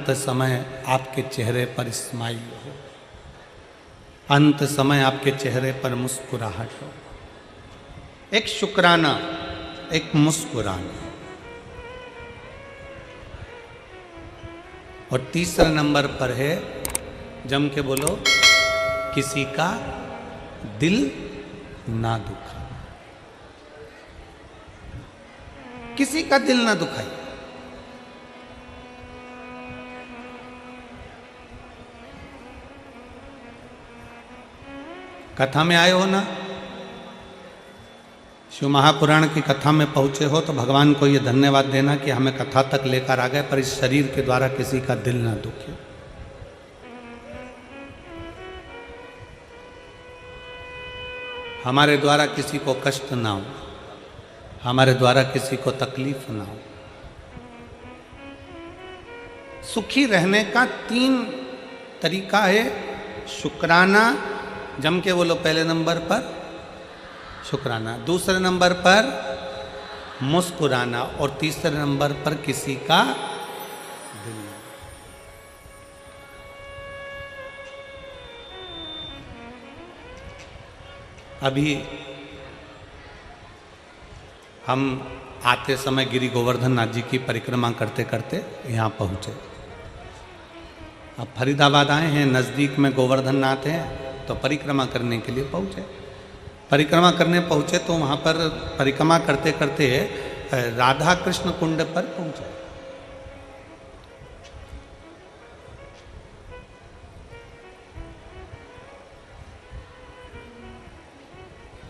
अंत समय आपके चेहरे पर स्माइल हो, अंत समय आपके चेहरे पर मुस्कुराहट हो। एक शुक्राना, एक मुस्कुराना। और तीसरे नंबर पर है, जम के बोलो, किसी का दिल ना दुखा, किसी का दिल ना दुखाई। कथा में आए हो ना, शिव महापुराण की कथा में पहुंचे हो तो भगवान को ये धन्यवाद देना कि हमें कथा तक लेकर आ गए, पर इस शरीर के द्वारा किसी का दिल ना दुखे। हमारे द्वारा किसी को कष्ट ना हो, हमारे द्वारा किसी को तकलीफ ना हो। सुखी रहने का 3 तरीका है। शुक्राना, जम के बोलो, पहले नंबर पर शुक्राना, दूसरे नंबर पर मुस्कुराना, और तीसरे नंबर पर किसी का दिल। अभी हम आते समय गिरि गोवर्धन नाथ जी की परिक्रमा करते करते यहाँ पहुँचे। अब फरीदाबाद आए हैं, नज़दीक में गोवर्धन नाथ हैं, तो परिक्रमा करने के लिए पहुँचे। परिक्रमा करने पहुँचे तो वहाँ पर परिक्रमा करते करते राधा कृष्ण कुंड पर पहुँचे।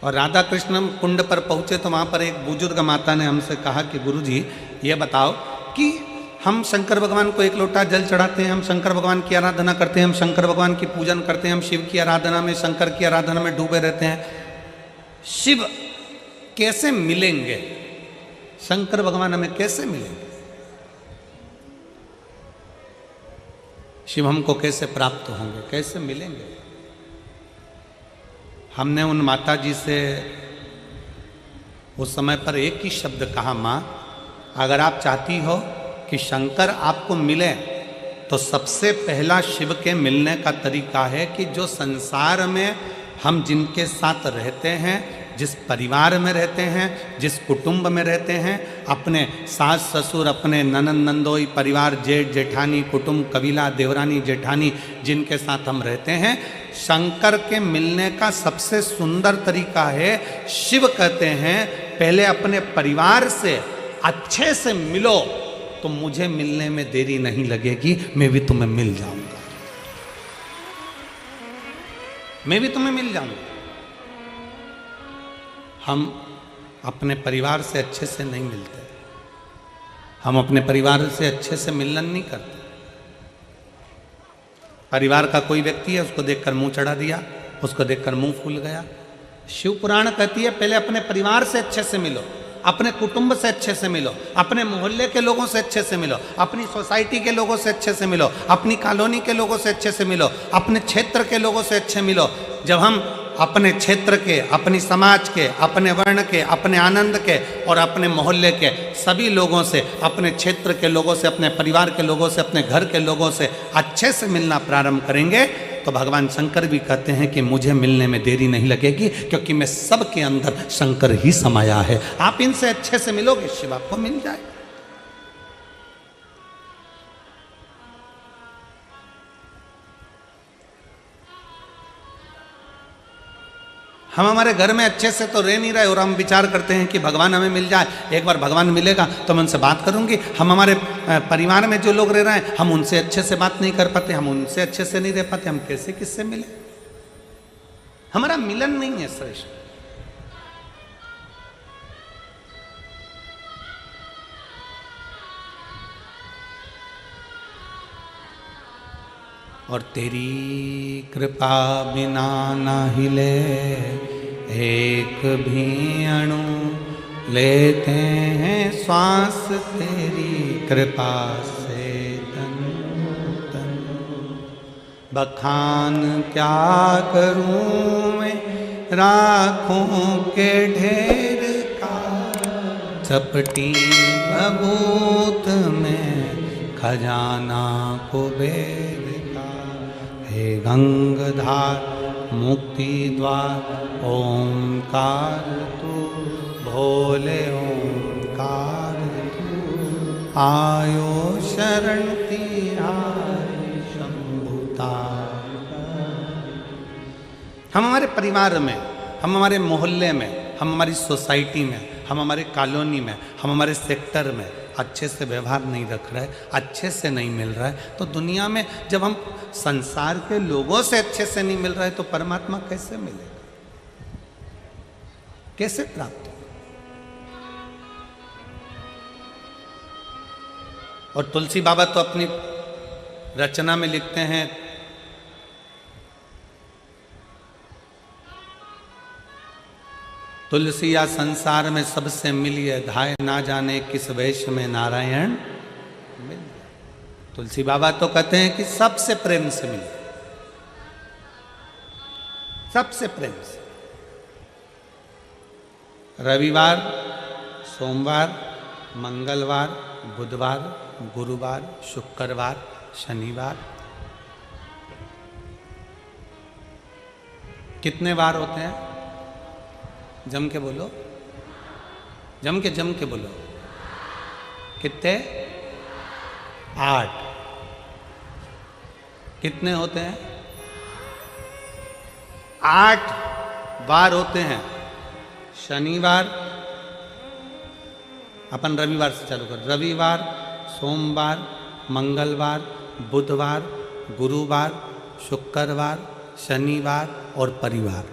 और राधा कृष्ण कुंड पर पहुँचे तो वहाँ पर एक बुजुर्ग माता ने हमसे कहा कि गुरुजी ये बताओ कि हम शंकर भगवान को 1 लोटा जल चढ़ाते हैं, हम शंकर भगवान की आराधना करते हैं, हम शंकर भगवान की पूजन करते हैं, हम शिव की आराधना में, शंकर की आराधना में डूबे रहते हैं। शिव कैसे मिलेंगे, शंकर भगवान हमें कैसे मिलेंगे, शिव हमको कैसे प्राप्त होंगे, कैसे मिलेंगे? हमने उन माता जी से उस समय पर एक ही शब्द कहा, माँ अगर आप चाहती हो कि शंकर आपको मिले तो सबसे पहला शिव के मिलने का तरीका है कि जो संसार में हम जिनके साथ रहते हैं, जिस परिवार में रहते हैं, जिस कुटुंब में रहते हैं, अपने सास ससुर, अपने ननंद नंदोई, परिवार, जेठ जेठानी, कुटुंब, कबीला, देवरानी जेठानी, जिनके साथ हम रहते हैं, शंकर के मिलने का सबसे सुंदर तरीका है, शिव कहते हैं पहले अपने परिवार से अच्छे से मिलो तो मुझे मिलने में देरी नहीं लगेगी, मैं भी तुम्हें मिल जाऊंगा, मैं भी तुम्हें मिल जाऊंगा। हम अपने परिवार से अच्छे से नहीं मिलते, हम अपने परिवार से अच्छे से मिलन नहीं करते। परिवार का कोई व्यक्ति है, उसको देखकर मुंह चढ़ा दिया, उसको देखकर मुंह फूल गया। शिव पुराण कहती है पहले अपने परिवार से अच्छे से मिलो, अपने कुटुंब से अच्छे से मिलो, अपने मोहल्ले के लोगों से अच्छे से मिलो, अपनी सोसाइटी के लोगों से अच्छे से मिलो, अपनी कॉलोनी के लोगों से अच्छे से मिलो, अपने क्षेत्र के लोगों से अच्छे मिलो। जब हम अपने क्षेत्र के, अपनी समाज के, अपने वर्ण के, अपने आनंद के और अपने मोहल्ले के सभी लोगों से, अपने क्षेत्र के लोगों से, अपने परिवार के लोगों से, अपने घर के लोगों से अच्छे से मिलना प्रारंभ करेंगे तो भगवान शंकर भी कहते हैं कि मुझे मिलने में देरी नहीं लगेगी, क्योंकि मैं सबके अंदर शंकर ही समाया है। आप इनसे अच्छे से मिलोगे, शिव आपको मिल जाए। हम हमारे घर में अच्छे से तो रह नहीं रहे और हम विचार करते हैं कि भगवान हमें मिल जाए, एक बार भगवान मिलेगा तो मैं उनसे बात करूंगी। हम हमारे परिवार में जो लोग रह रहे हैं, हम उनसे अच्छे से बात नहीं कर पाते, हम उनसे अच्छे से नहीं रह पाते, हम कैसे किससे मिले? हमारा मिलन नहीं है श्रेष्ठ। और तेरी कृपा बिना न हिले एक भी अणु, लेते हैं श्वास तेरी कृपा से तनु तनु। बखान क्या करूं मैं राखों के ढेर का, चपटी बबूत में खजाना कुबेर का, हे गंगाधार मुक्ति द्वार ओंकार तू, भोले ओंकार तू, आयो शरण तिहारी शंभुता। हम हमारे परिवार में, हम हमारे मोहल्ले में, हम हमारी सोसाइटी में, हम हमारे कॉलोनी में, हम हमारे सेक्टर में अच्छे से व्यवहार नहीं रख रहे, अच्छे से नहीं मिल रहा है, तो दुनिया में जब हम संसार के लोगों से अच्छे से नहीं मिल रहे तो परमात्मा कैसे मिलेगा, कैसे प्राप्त होगा? और तुलसी बाबा तो अपनी रचना में लिखते हैं, तुलसी या संसार में सबसे मिलिए, धाय ना जाने किस वेश में नारायण मिल। तुलसी बाबा तो कहते हैं कि सबसे प्रेम से मिलिए, सबसे प्रेम से। रविवार, सोमवार, मंगलवार, बुधवार, गुरुवार, शुक्रवार, शनिवार, कितने बार होते हैं? जम के बोलो, जम के बोलो। कितने? 8। कितने होते हैं? 8 बार होते हैं। शनिवार, अपन रविवार से चालू कर, रविवार, सोमवार, मंगलवार, बुधवार, गुरुवार, शुक्रवार, शनिवार और परिवार।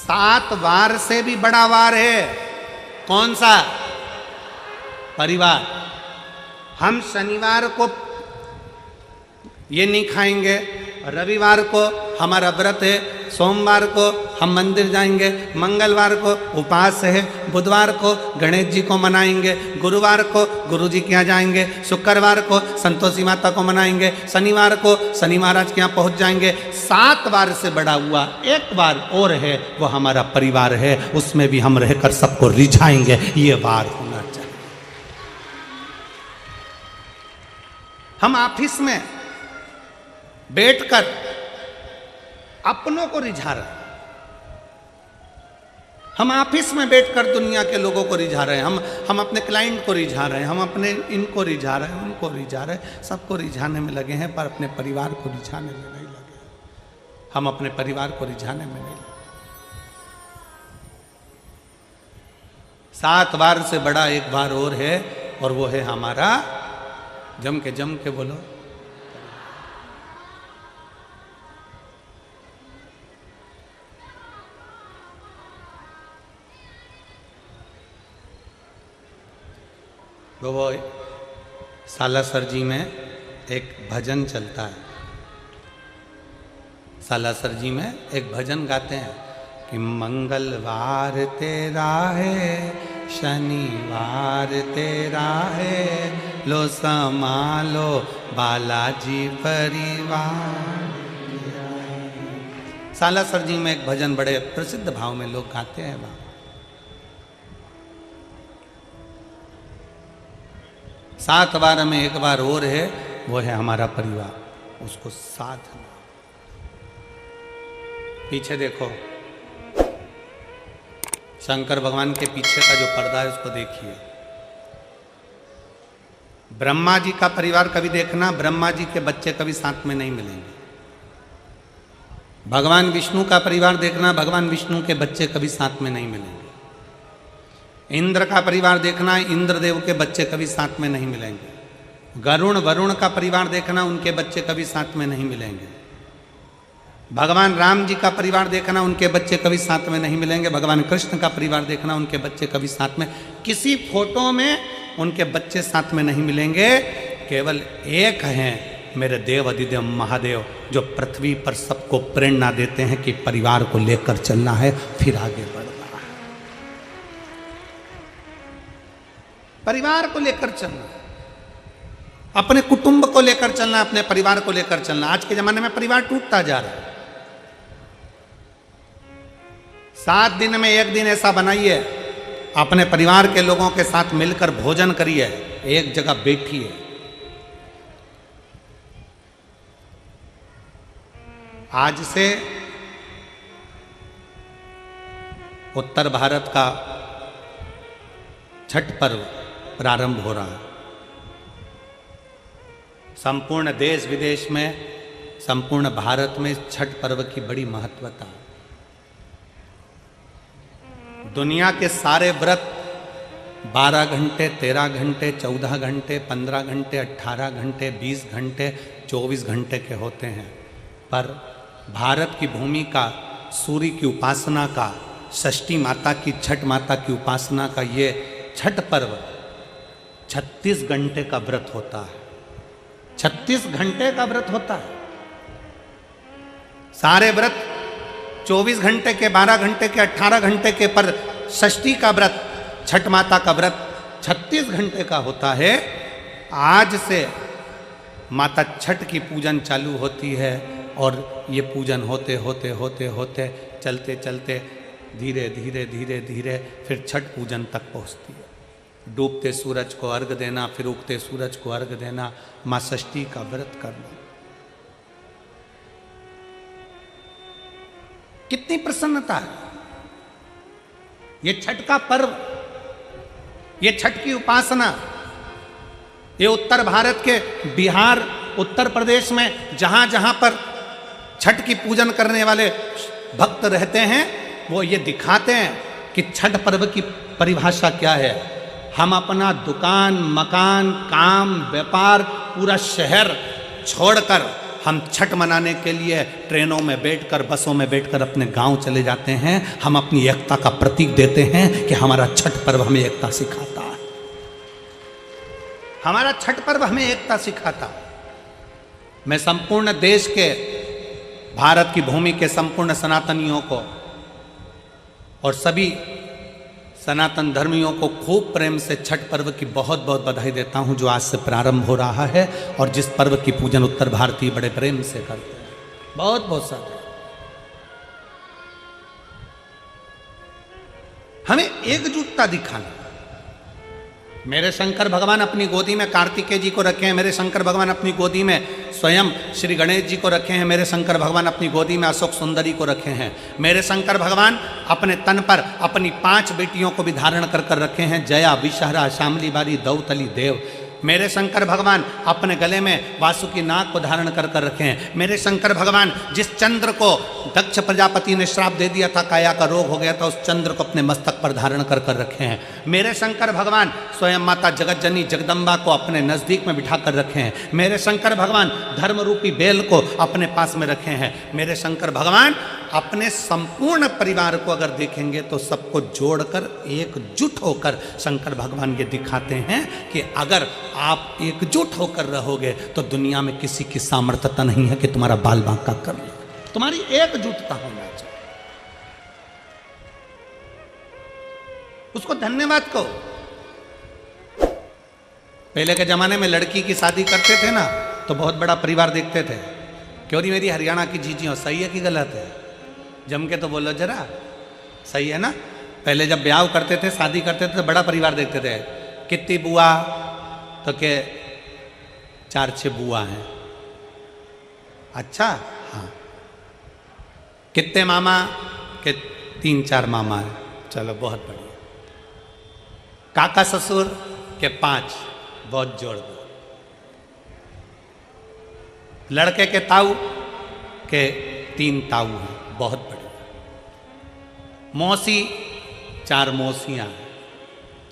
7 वार से भी बड़ा वार है। कौन सा? परिवार। हम शनिवार को ये नहीं खाएंगे, रविवार को हमारा व्रत है, सोमवार को हम मंदिर जाएंगे, मंगलवार को उपास है, बुधवार को गणेश जी को मनाएंगे, गुरुवार को गुरु जी के यहाँ जाएंगे, शुक्रवार को संतोषी माता को मनाएंगे, शनिवार को शनि महाराज के यहाँ पहुँच जाएंगे। 7 बार से बड़ा हुआ एक बार और है, वो हमारा परिवार है, उसमें भी हम रहकर सबको रिझाएंगे। ये बार होना चाहिए। हम ऑफिस में बैठकर अपनों को रिझा रहे हैं, हम ऑफिस में बैठकर दुनिया के लोगों को रिझा रहे हैं, हम अपने क्लाइंट को रिझा रहे हैं, हम अपने इनको रिझा रहे हैं, उनको रिझा रहे हैं, सबको रिझाने में लगे हैं, पर अपने परिवार को रिझाने में नहीं लगे। हम अपने परिवार को रिझाने में नहीं लगे। 7 बार से बड़ा एक बार और है, और वो है हमारा, जम के बोलो, वो सालासर जी में एक भजन चलता है। सालासर जी में एक भजन गाते हैं कि मंगलवार तेरा है, शनिवार तेरा है, लो संभालो बालाजी परिवार। सालासर जी में एक भजन बड़े प्रसिद्ध भाव में लोग गाते हैं। वहाँ 7 बार में एक बार और है, वो है हमारा परिवार, उसको साथ में। पीछे देखो, शंकर भगवान के पीछे का जो पर्दा है उसको देखिए। ब्रह्मा जी का परिवार कभी देखना, ब्रह्मा जी के बच्चे कभी साथ में नहीं मिलेंगे। भगवान विष्णु का परिवार देखना, भगवान विष्णु के बच्चे कभी साथ में नहीं मिलेंगे। इंद्र का परिवार देखना, इंद्रदेव के बच्चे कभी साथ में नहीं मिलेंगे। वरुण का परिवार देखना, उनके बच्चे कभी साथ में नहीं मिलेंगे। भगवान राम जी का परिवार देखना, उनके बच्चे कभी साथ में नहीं मिलेंगे। भगवान कृष्ण का परिवार देखना, उनके बच्चे कभी साथ में, किसी फोटो में उनके बच्चे साथ में नहीं मिलेंगे। केवल एक हैं मेरे देव अधिदेव महादेव, जो पृथ्वी पर सबको प्रेरणा देते हैं कि परिवार को लेकर चलना है, फिर आगे बढ़ना है। परिवार को लेकर चलना, अपने कुटुंब को लेकर चलना, अपने परिवार को लेकर चलना। आज के जमाने में परिवार टूटता जा रहा है। 7 दिन में एक दिन ऐसा बनाइए अपने परिवार के लोगों के साथ मिलकर भोजन करिए, एक जगह बैठिए। आज से उत्तर भारत का छठ पर्व प्रारंभ हो रहा है। संपूर्ण देश विदेश में, संपूर्ण भारत में छठ पर्व की बड़ी महत्वता है। दुनिया के सारे व्रत 12 घंटे, 13 घंटे, 14 घंटे, 15 घंटे, 18 घंटे, 20 घंटे, 24 घंटे के होते हैं, पर भारत की भूमि का, सूर्य की उपासना का, षष्ठी माता की, छठ माता की उपासना का ये छठ पर्व 36 घंटे का व्रत होता है। 36 घंटे का व्रत होता है। सारे व्रत 24 घंटे के, 12 घंटे के, 18 घंटे के, पर षष्ठी का व्रत, छठ माता का व्रत 36 घंटे का होता है। आज से माता छठ की पूजन चालू होती है और ये पूजन होते होते होते होते चलते चलते धीरे धीरे धीरे धीरे फिर छठ पूजन तक पहुंचती है। डूबते सूरज को अर्घ देना, फिर उगते सूरज को अर्घ देना, माँ षष्ठी का व्रत करना। कितनी प्रसन्नता है। ये छठ का पर्व, ये छठ की उपासना, ये उत्तर भारत के बिहार, उत्तर प्रदेश में जहां जहां पर छठ की पूजन करने वाले भक्त रहते हैं, वो ये दिखाते हैं कि छठ पर्व की परिभाषा क्या है। हम अपना दुकान, मकान, काम, व्यापार, पूरा शहर छोड़कर हम छठ मनाने के लिए ट्रेनों में बैठकर, बसों में बैठकर अपने गांव चले जाते हैं। हम अपनी एकता का प्रतीक देते हैं कि हमारा छठ पर्व हमें एकता सिखाता है। हमारा छठ पर्व हमें एकता सिखाता है। मैं संपूर्ण देश के, भारत की भूमि के संपूर्ण सनातनियों को और सभी सनातन धर्मियों को खूब प्रेम से छठ पर्व की बहुत बहुत बधाई देता हूं, जो आज से प्रारंभ हो रहा है और जिस पर्व की पूजन उत्तर भारतीय बड़े प्रेम से करते हैं। बहुत बहुत सारे। हमें एकजुटता दिखाना। मेरे शंकर भगवान अपनी गोदी में कार्तिकेय जी को रखे हैं, मेरे शंकर भगवान अपनी गोदी में स्वयं श्री गणेश जी को रखे हैं, मेरे शंकर भगवान अपनी गोदी में अशोक सुंदरी को रखे हैं, मेरे शंकर भगवान अपने तन पर अपनी 5 बेटियों को भी धारण कर कर रखे हैं, जया, विषहरा, शामली बारी, दौतली, देव। मेरे शंकर भगवान अपने गले में वासुकी नाग को धारण कर कर रखे हैं। मेरे शंकर भगवान जिस चंद्र को दक्ष प्रजापति ने श्राप दे दिया था, काया का रोग हो गया था, उस चंद्र को अपने मस्तक पर धारण कर कर रखे हैं। मेरे शंकर भगवान स्वयं माता जगतजनी जगदम्बा को अपने नजदीक में बिठा कर रखे हैं। मेरे शंकर भगवान धर्म रूपी बेल को अपने पास में रखे हैं। मेरे शंकर भगवान अपने संपूर्ण परिवार को अगर देखेंगे तो सबको जोड़कर एकजुट होकर शंकर भगवान ये दिखाते हैं कि अगर आप एकजुट होकर रहोगे तो दुनिया में किसी की सामर्थ्यता नहीं है कि तुम्हारा बाल बांका कर ले। तुम्हारी एकजुटता होना चाहिए। उसको धन्यवाद कहो। पहले के जमाने में लड़की की शादी करते थे ना तो बहुत बड़ा परिवार देखते थे। क्यों नहीं मेरी हरियाणा की जीजी हो, सही है कि गलत है? जम के तो बोलो जरा, सही है ना? पहले जब ब्याह करते थे, शादी करते थे तो बड़ा परिवार देखते थे। कितनी बुआ? तो के 4-6 बुआ हैं। अच्छा, हाँ। कितने मामा? के 3-4 मामा हैं। चलो बहुत बढ़िया। काका ससुर के 5, बहुत जोड़ दो। लड़के के ताऊ के 3 ताऊ हैं, बहुत बढ़िया। मौसी 4 मौसियाँ हैं,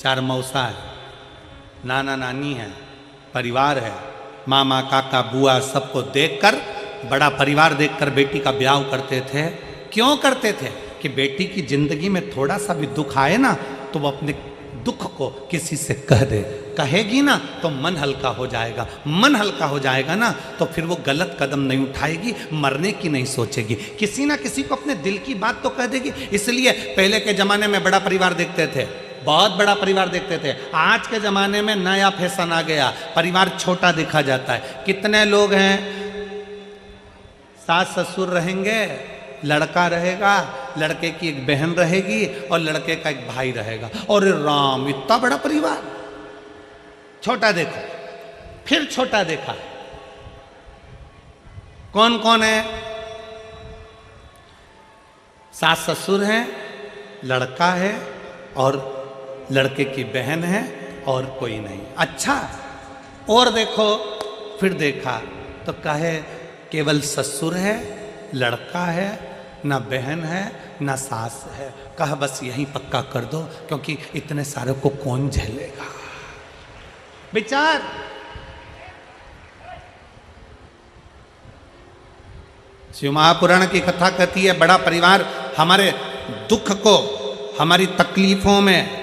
4 मौसा है, नाना नानी है, परिवार है, मामा काका बुआ सबको देखकर, बड़ा परिवार देखकर बेटी का ब्याह करते थे। क्यों करते थे? कि बेटी की जिंदगी में थोड़ा सा भी दुख आए ना तो वो अपने दुख को किसी से कह दे। कहेगी ना तो मन हल्का हो जाएगा। मन हल्का हो जाएगा ना तो फिर वो गलत कदम नहीं उठाएगी, मरने की नहीं सोचेगी, किसी ना किसी को अपने दिल की बात तो कह देगी। इसलिए पहले के ज़माने में बड़ा परिवार देखते थे, बहुत बड़ा परिवार देखते थे। आज के ज़माने में नया फैशन आ गया, परिवार छोटा देखा जाता है। कितने लोग हैं? सास ससुर रहेंगे, लड़का रहेगा, लड़के की एक बहन रहेगी और लड़के का एक भाई रहेगा। और राम, इतना बड़ा परिवार। छोटा देखो, फिर छोटा देखा, कौन कौन है? सास ससुर हैं, लड़का है और लड़के की बहन है और कोई नहीं। अच्छा, और देखो, फिर देखा तो कहे केवल ससुर है, लड़का है, ना बहन है, ना सास है। कहा बस यहीं पक्का कर दो, क्योंकि इतने सारे को कौन झेलेगा। विचार, शिव महापुराण की कथा कहती है, बड़ा परिवार हमारे दुख को, हमारी तकलीफों में।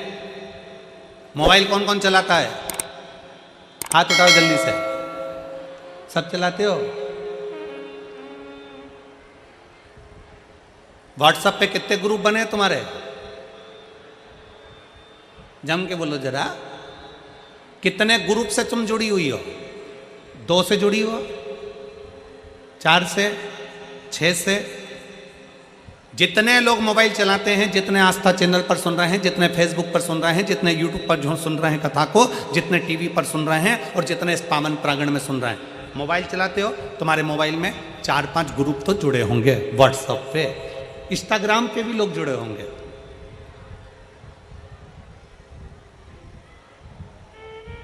मोबाइल कौन कौन चलाता है? हाथ उठाओ जल्दी से। सब चलाते हो? व्हाट्सएप पे कितने ग्रुप बने हैं तुम्हारे? जम के बोलो जरा, कितने ग्रुप से तुम जुड़ी हुई हो? 2 से जुड़ी हो, 4 से, 6 से? जितने लोग मोबाइल चलाते हैं, जितने आस्था चैनल पर सुन रहे हैं, जितने फेसबुक पर सुन रहे हैं, जितने यूट्यूब पर जो सुन रहे हैं कथा को, जितने टीवी पर सुन रहे हैं और जितने इस पावन प्रांगण में सुन रहे हैं, मोबाइल चलाते हो, तुम्हारे मोबाइल में 4-5 ग्रुप तो जुड़े होंगे। व्हाट्सएप पे, इंस्टाग्राम पे भी लोग जुड़े होंगे।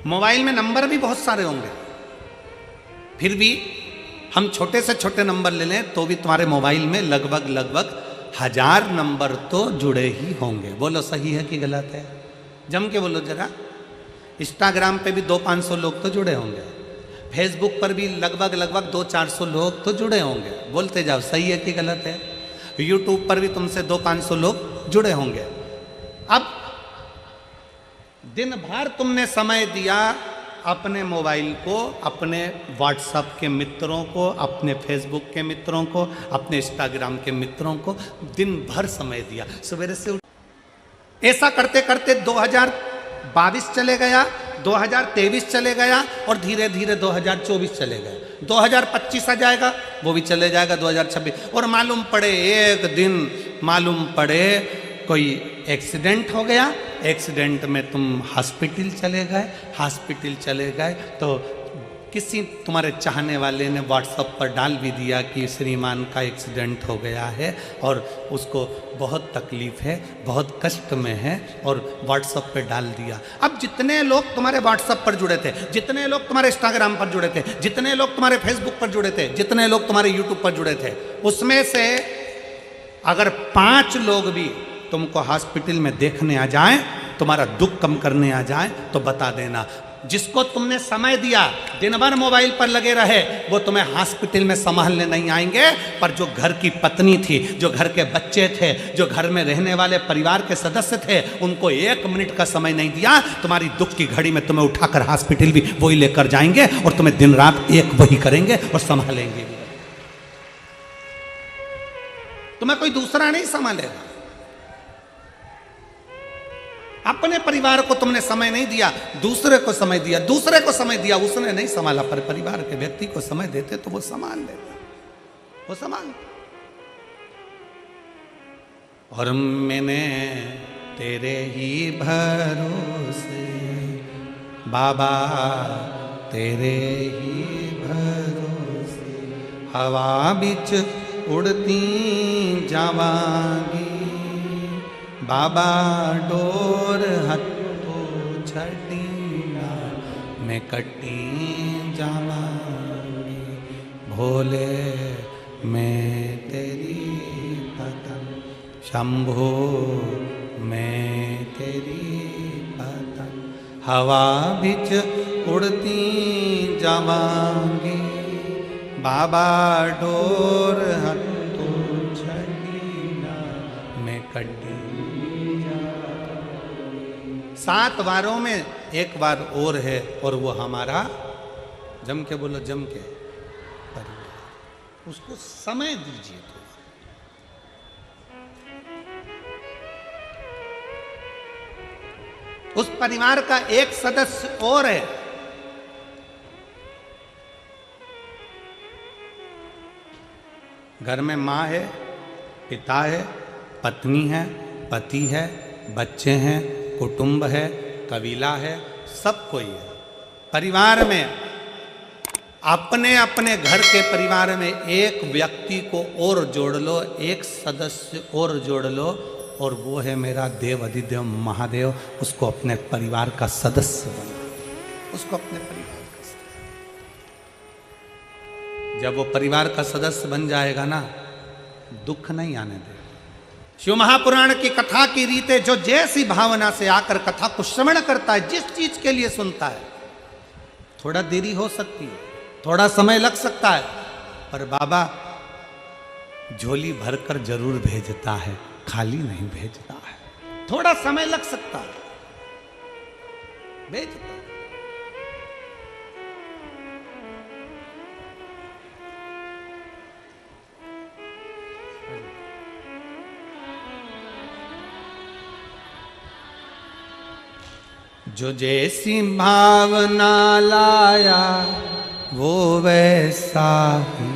मोबाइल में नंबर भी बहुत सारे होंगे, फिर भी हम छोटे से छोटे नंबर ले लें तो भी तुम्हारे मोबाइल में लगभग 1000 नंबर तो जुड़े ही होंगे। बोलो सही है कि गलत है? जम के बोलो जरा। इंस्टाग्राम पे भी 200-500 लोग तो जुड़े होंगे, फेसबुक पर भी लगभग 200-400 लोग तो जुड़े होंगे। बोलते जाओ, सही है कि गलत है? यूट्यूब पर भी तुमसे 200-500 लोग जुड़े होंगे। अब दिन भर तुमने समय दिया अपने मोबाइल को, अपने व्हाट्सएप के मित्रों को, अपने फेसबुक के मित्रों को, अपने इंस्टाग्राम के मित्रों को दिन भर समय दिया। सवेरे से ऐसा करते करते 2022 चले गया, 2023 चले गया और धीरे धीरे 2024 चले गए। 2025 आ जाएगा, वो भी चले जाएगा 2026। और मालूम पड़े एक दिन, मालूम पड़े कोई एक्सीडेंट हो गया, एक्सीडेंट में तुम हॉस्पिटल चले गए, हॉस्पिटल चले गए तो किसी तुम्हारे चाहने वाले ने व्हाट्सएप पर डाल भी दिया कि श्रीमान का एक्सीडेंट हो गया है और उसको बहुत तकलीफ है, बहुत कष्ट में है, और व्हाट्सएप पे डाल दिया। अब जितने लोग तुम्हारे व्हाट्सएप पर जुड़े थे, जितने लोग तुम्हारे इंस्टाग्राम पर जुड़े थे, जितने लोग तुम्हारे फेसबुक पर जुड़े थे, जितने लोग तुम्हारे यूट्यूब पर जुड़े थे, उसमें से अगर 5 लोग भी तुमको हॉस्पिटल में देखने आ जाएं, तुम्हारा दुख कम करने आ जाएं, तो बता देना, जिसको तुमने समय दिया, दिन भर मोबाइल पर लगे रहे, वो तुम्हें हॉस्पिटल में संभालने नहीं आएंगे। पर जो घर की पत्नी थी, जो घर के बच्चे थे, जो घर में रहने वाले परिवार के सदस्य थे, उनको 1 मिनट का समय नहीं दिया, तुम्हारी दुख की घड़ी में तुम्हें उठाकर हॉस्पिटल भी वही लेकर जाएंगे और तुम्हें दिन रात एक वही करेंगे और संभालेंगे भी। तुम्हें कोई दूसरा नहीं संभालेगा। अपने परिवार को तुमने समय नहीं दिया, दूसरे को समय दिया, दूसरे को समय दिया, उसने नहीं संभाला। पर परिवार के व्यक्ति को समय देते तो वो संभाल लेता, वो संभाल। और मैंने तेरे ही भरोसे बाबा, तेरे ही भरोसे हवा बिच उड़ती जावांगी, बाबा डोर हथो छड़ीना मैं कटी जावांगी, भोले मैं तेरी पतंग, शंभो मैं तेरी पतंग, हवा बिच उड़ती जावांगी, बाबा डोर हथो छड़ीना मैं कटी। 7 वारों में एक बार और है, और वो हमारा, जम के बोलो, जम के, परिवार। उसको समय दीजिए। तो उस परिवार का एक सदस्य और है, घर में माँ है, पिता है, पत्नी है, पति है, बच्चे हैं, कुटुंब है, कबीला है, सब कोई है। परिवार में अपने अपने घर के परिवार में एक व्यक्ति को और जोड़ लो, एक सदस्य और जोड़ लो, और वो है मेरा देव अधिदेव महादेव। उसको अपने परिवार का सदस्य बना, उसको अपने परिवार का सदस्य। जब वो परिवार का सदस्य बन जाएगा ना, दुख नहीं आने देगा। शिव महापुराण की कथा की रीते जो जैसी भावना से आकर कथा को श्रवण करता है, जिस चीज के लिए सुनता है, थोड़ा देरी हो सकती है, थोड़ा समय लग सकता है, पर बाबा झोली भरकर जरूर भेजता है, खाली नहीं भेजता है। थोड़ा समय लग सकता है, भेजता है। जो जैसी भावना लाया वो वैसा ही,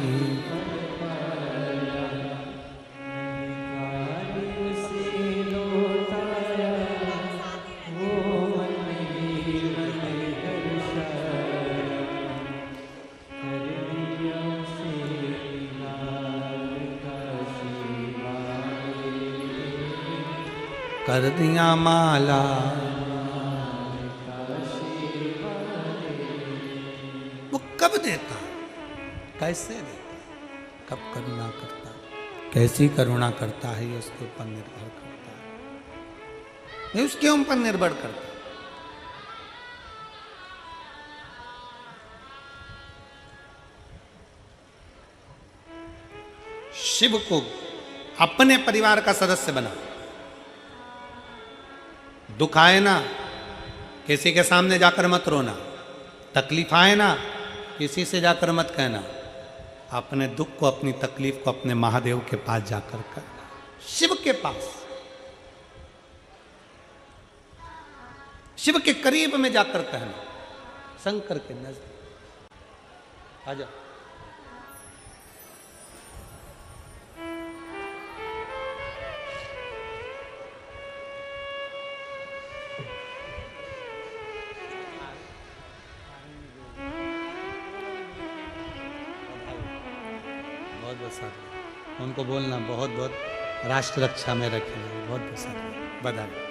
कर दिया माला। वो कब देता, कैसे देता, कब करुणा करता, कैसी करुणा करता है, ये उसके ऊपर निर्भर करता है, ये उसके ऊपर निर्भर करता है। शिव को अपने परिवार का सदस्य बना। दुख आए ना, किसी के सामने जाकर मत रोना। तकलीफ आए ना, किसी से जाकर मत कहना। अपने दुख को, अपनी तकलीफ को अपने महादेव के पास जाकर कहना, शिव के पास, शिव के करीब में जाकर कहना, शंकर के नजदीक। आजा। उनको बोलना बहुत बहुत राष्ट्र रक्षा में रखेंगे, बहुत बहुत बधाई।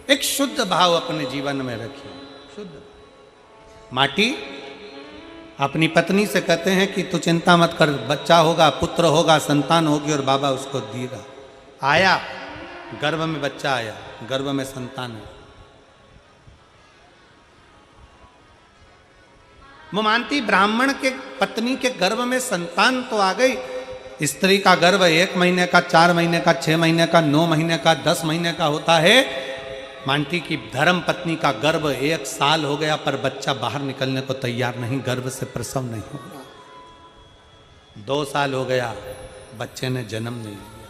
एक शुद्ध भाव अपने जीवन में रखिए, शुद्ध। माटी अपनी पत्नी से कहते हैं कि तू चिंता मत कर, बच्चा होगा, पुत्र होगा, संतान होगी, और बाबा उसको देगा। आया, गर्भ में बच्चा आया, गर्भ में संतान है। वो मानती ब्राह्मण के पत्नी के गर्भ में संतान तो आ गई। स्त्री का गर्भ 1 महीने का, 4 महीने का, 6 महीने का, 9 महीने का, 10 महीने का होता है। मानती की धर्म पत्नी का गर्भ 1 साल हो गया, पर बच्चा बाहर निकलने को तैयार नहीं, गर्भ से प्रसव नहीं हो रहा। 2 साल हो गया, बच्चे ने जन्म नहीं लिया।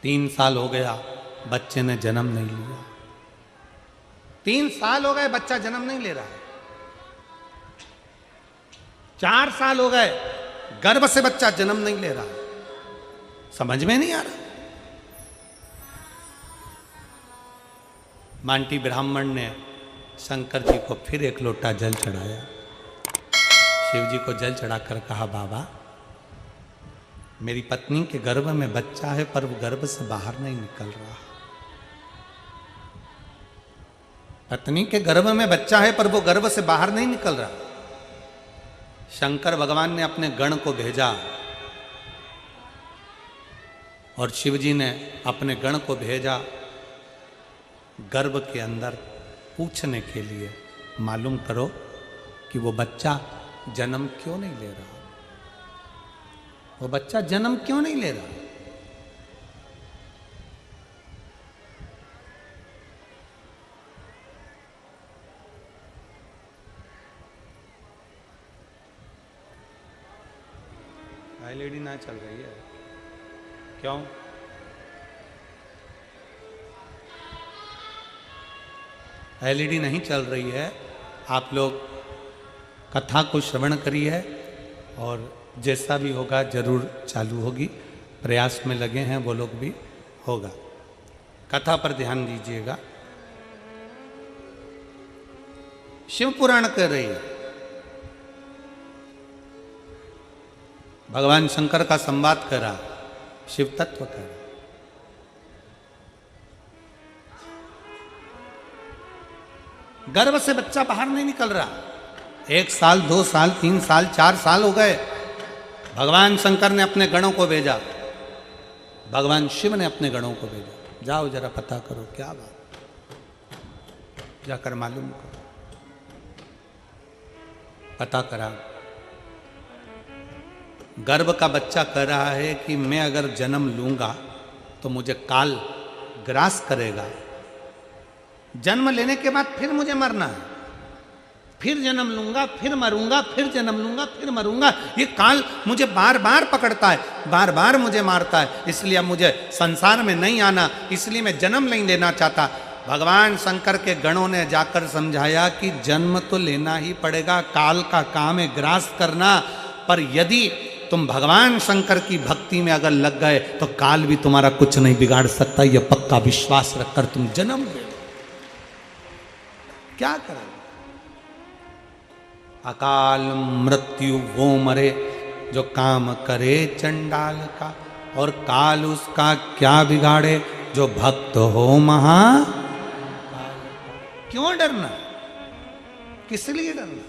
3 साल हो गया, बच्चे ने जन्म नहीं लिया। 3 साल हो गए, बच्चा जन्म नहीं ले रहा है। 4 साल हो गए, गर्भ से बच्चा जन्म नहीं ले रहा है। समझ में नहीं आ रहा। मांटी ब्राह्मण ने शंकर जी को फिर 1 लोटा जल चढ़ाया। शिव जी को जल चढ़ाकर कहा, बाबा मेरी पत्नी के गर्भ में बच्चा है, पर वो गर्भ से बाहर नहीं निकल रहा। पत्नी के गर्भ में बच्चा है, पर वो गर्भ से बाहर नहीं निकल रहा। शंकर भगवान ने अपने गण को भेजा, और शिव जी ने अपने गण को भेजा गर्भ के अंदर पूछने के लिए, मालूम करो कि वो बच्चा जन्म क्यों नहीं ले रहा, वो बच्चा जन्म क्यों नहीं ले रहा। एलईडी ना चल रही है क्यों? एलईडी नहीं चल रही है। आप लोग कथा को श्रवण करिए और जैसा भी होगा जरूर चालू होगी, प्रयास में लगे हैं वो लोग भी, होगा। कथा पर ध्यान दीजिएगा। शिव पुराण कर रही है, भगवान शंकर का संवाद कर रहा, शिव तत्व कर रहा। गर्भ से बच्चा बाहर नहीं निकल रहा, 1 साल 2 साल 3 साल 4 साल हो गए। भगवान शंकर ने अपने गणों को भेजा, भगवान शिव ने अपने गणों को भेजा, जाओ जरा पता करो क्या बात, जाकर मालूम करो। पता करा, गर्भ का बच्चा कह रहा है कि मैं अगर जन्म लूंगा तो मुझे काल ग्रास करेगा, जन्म लेने के बाद फिर मुझे मरना है, फिर जन्म लूंगा फिर मरूंगा, फिर जन्म लूंगा फिर मरूंगा, ये काल मुझे बार बार पकड़ता है, बार बार मुझे मारता है, इसलिए अब मुझे संसार में नहीं आना, इसलिए मैं जन्म नहीं लेना चाहता। भगवान शंकर के गणों ने जाकर समझाया कि जन्म तो लेना ही पड़ेगा, काल का काम है ग्रास करना, पर यदि तुम भगवान शंकर की भक्ति में अगर लग गए तो काल भी तुम्हारा कुछ नहीं बिगाड़ सकता, यह पक्का विश्वास रखकर तुम जन्म ले। क्या करें? अकाल मृत्यु वो मरे जो काम करे चंडाल का, और काल उसका क्या बिगाड़े जो भक्त हो महा। क्यों डरना, किस लिए डरना?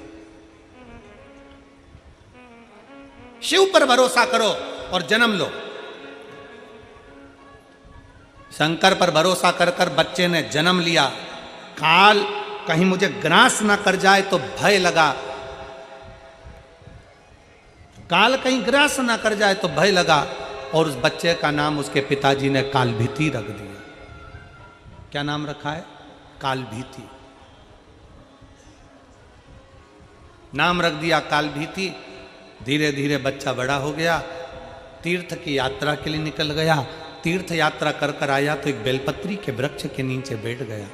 शिव पर भरोसा करो और जन्म लो। शंकर पर भरोसा कर कर बच्चे ने जन्म लिया, काल कहीं मुझे ग्रास ना कर जाए तो भय लगा, काल कहीं ग्रास ना कर जाए तो भय लगा, और उस बच्चे का नाम उसके पिताजी ने कालभीति रख दिया। क्या नाम रखा है? कालभीति नाम रख दिया, कालभीति। धीरे धीरे बच्चा बड़ा हो गया, तीर्थ की यात्रा के लिए निकल गया, तीर्थ यात्रा कर कर आया तो एक बेलपत्री के वृक्ष के नीचे बैठ गया।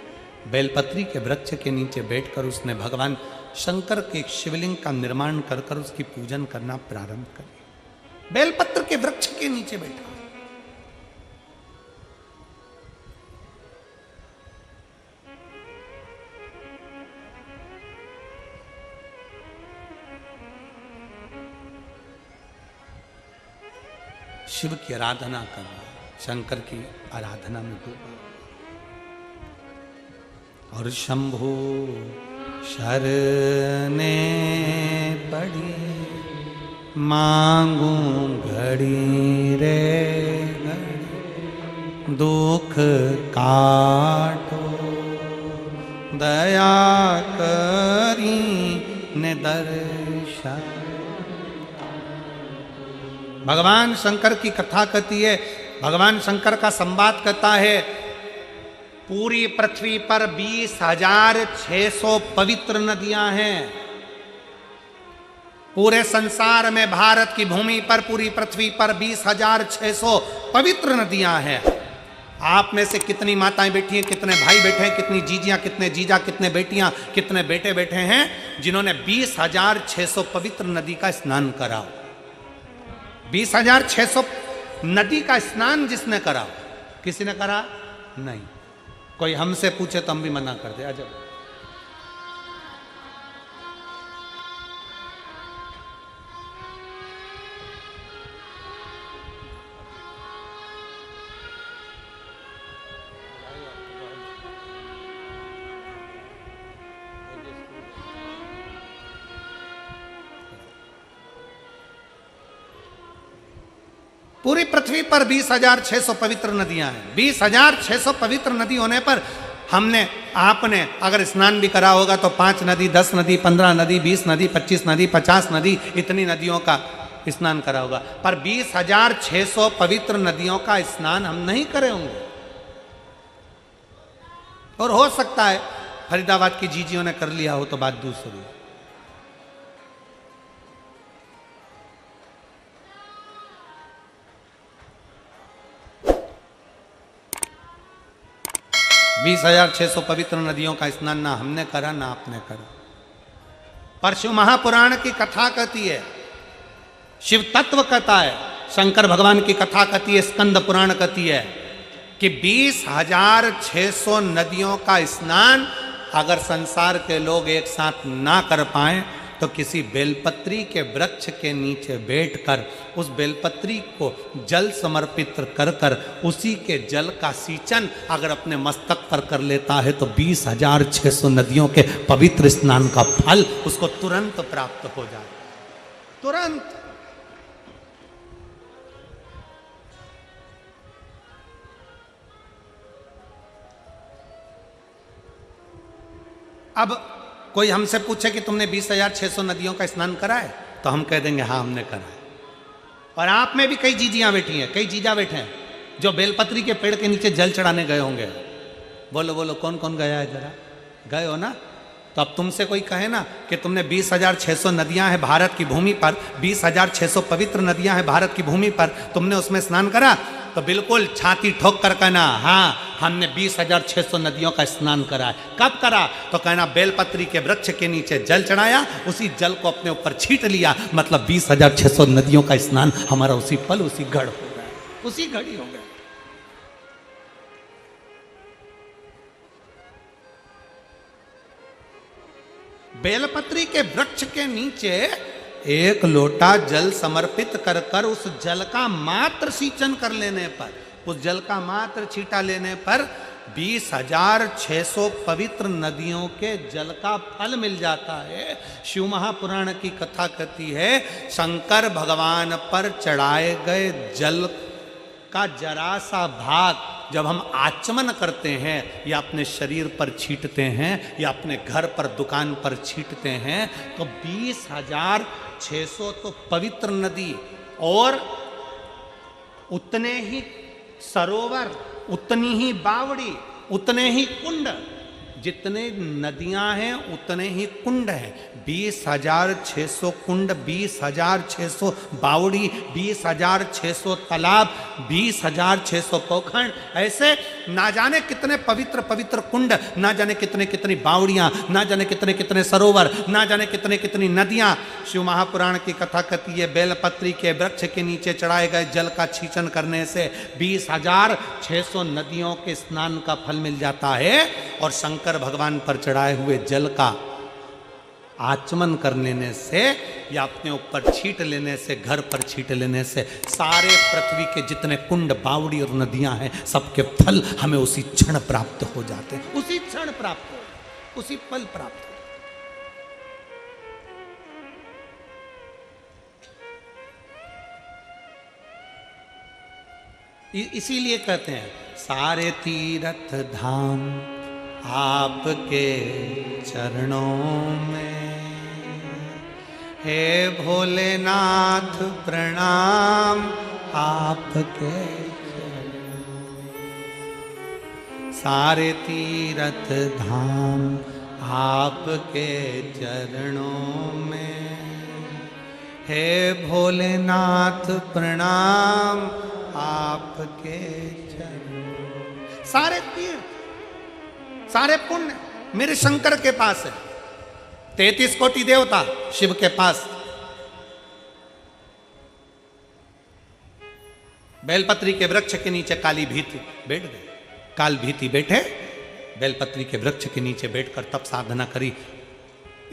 बेलपत्री के वृक्ष के नीचे बैठकर उसने भगवान शंकर के एक शिवलिंग का निर्माण कर कर उसकी पूजन करना प्रारंभ कर दिया। बेलपत्र के वृक्ष के नीचे बैठा। शिव की आराधना कर रहा, शंकर की आराधना में डूबा। और शंभु शरने पड़ी, मांगू घड़ी रे घड़ी, दुख काटो दया करी ने दर्शन। भगवान शंकर की कथा कहती है, भगवान शंकर का संवाद कहता है, पूरी पृथ्वी पर 20,600 पवित्र नदियां हैं। पूरे संसार में भारत की भूमि पर, पूरी पृथ्वी पर 20,600 पवित्र नदियां हैं। आप में से कितनी माताएं बैठी हैं, कितने भाई बैठे हैं, कितनी जीजियां, कितने जीजा, कितने बेटियां, कितने बेटे बैठे हैं जिन्होंने 20,600 पवित्र नदी का स्नान करा? 20,600 नदी का स्नान जिसने करा, किसी ने करा नहीं। कोई हमसे पूछे तो हम भी मना कर दे, अजब। पूरी पृथ्वी पर 20,600 पवित्र नदियां हैं। 20,600 पवित्र नदी होने पर हमने, आपने अगर स्नान भी करा होगा तो 5 नदी, 10 नदी, 15 नदी, 20 नदी, 25 नदी, 50 नदी, इतनी नदियों का स्नान करा होगा। पर 20,600 पवित्र नदियों का स्नान हम नहीं करे होंगे। और हो सकता है फरीदाबाद की जीजियों ने कर लिया हो तो बात दूसरी। बीस 20,600 पवित्र नदियों का स्नान ना हमने करा ना आपने करा। पर शिव महापुराण की कथा कहती है, शिव तत्व कहता है, शंकर भगवान की कथा कहती है, स्कंद पुराण कहती है कि 20,600 नदियों का स्नान अगर संसार के लोग एक साथ ना कर पाए तो किसी बेलपत्री के वृक्ष के नीचे बैठकर उस बेलपत्री को जल समर्पित कर कर उसी के जल का सींचन अगर अपने मस्तक पर कर लेता है तो 20,600 नदियों के पवित्र स्नान का फल उसको तुरंत प्राप्त हो जाए, तुरंत। अब कोई हमसे पूछे कि तुमने 20,600 नदियों का स्नान करा है, तो हम कह देंगे हाँ हमने करा है। और आप में भी कई जीजियां बैठी हैं, कई जीजा बैठे हैं जो बेलपत्री के पेड़ के नीचे जल चढ़ाने गए होंगे। बोलो बोलो कौन कौन गया है, जरा गए हो ना? तो अब तुमसे कोई कहे ना कि तुमने 20,600 नदियां हैं भारत की भूमि पर, 20,600 पवित्र नदियां हैं भारत की भूमि पर, तुमने उसमें स्नान करा? तो बिल्कुल छाती ठोक कर कहना हाँ हमने 20,600 नदियों का स्नान करा है। कब करा? तो कहना बेलपत्री के वृक्ष के नीचे जल चढ़ाया, उसी जल को अपने ऊपर छीट लिया, मतलब 20,600 नदियों का स्नान हमारा उसी पल उसी घड़ हो गया, उसी घड़ी हो गया। बेलपत्री के वृक्ष के नीचे एक लोटा जल समर्पित कर कर उस जल का मात्र सींचन कर लेने पर, उस जल का मात्र छींटा लेने पर 20,600 पवित्र नदियों के जल का फल मिल जाता है। शिव महापुराण की कथा कहती है शंकर भगवान पर चढ़ाए गए जल का जरा सा भाग जब हम आचमन करते हैं या अपने शरीर पर छींटते हैं या अपने घर पर दुकान पर छींटते हैं तो 20,600 तो पवित्र नदी और उतने ही सरोवर, उतनी ही बावड़ी, उतने ही कुंड, जितने नदियां हैं उतने ही कुंड हैं। 20,600 कुंड, 20,600 बावड़ी, 20,600 तालाब, 20,600 पोखर, ऐसे ना जाने कितने पवित्र पवित्र कुंड, ना जाने कितने कितनी बावड़ियां, ना जाने कितने कितने सरोवर, ना जाने कितने कितनी नदियां। शिव महापुराण की कथा कहती है बेलपत्री के वृक्ष के नीचे चढ़ाए गए जल का छींचन करने से 20,600 नदियों के स्नान का फल मिल जाता है और शंकर भगवान पर चढ़ाए हुए जल का आचमन कर लेने से या अपने ऊपर छींट लेने से, घर पर छींट लेने से सारे पृथ्वी के जितने कुंड, बावड़ी और नदियां हैं सबके फल हमें उसी क्षण प्राप्त हो जाते हैं, उसी क्षण प्राप्त हो, उसी पल प्राप्त हो। इसीलिए कहते हैं सारे तीर्थ धाम आपके चरणों में, हे भोलेनाथ प्रणाम आपके चरणों में। सारे तीर्थ धाम आपके चरणों में, हे भोलेनाथ प्रणाम आपके चरणों। सारे तीर्थ, सारे पुण्य मेरे शंकर के पास है। 33 कोटि देवता शिव के पास। बेलपत्री के वृक्ष के नीचे काली भीति बैठ गए, काल भीति बैठे बेलपत्री के वृक्ष के नीचे बैठकर तप साधना करी।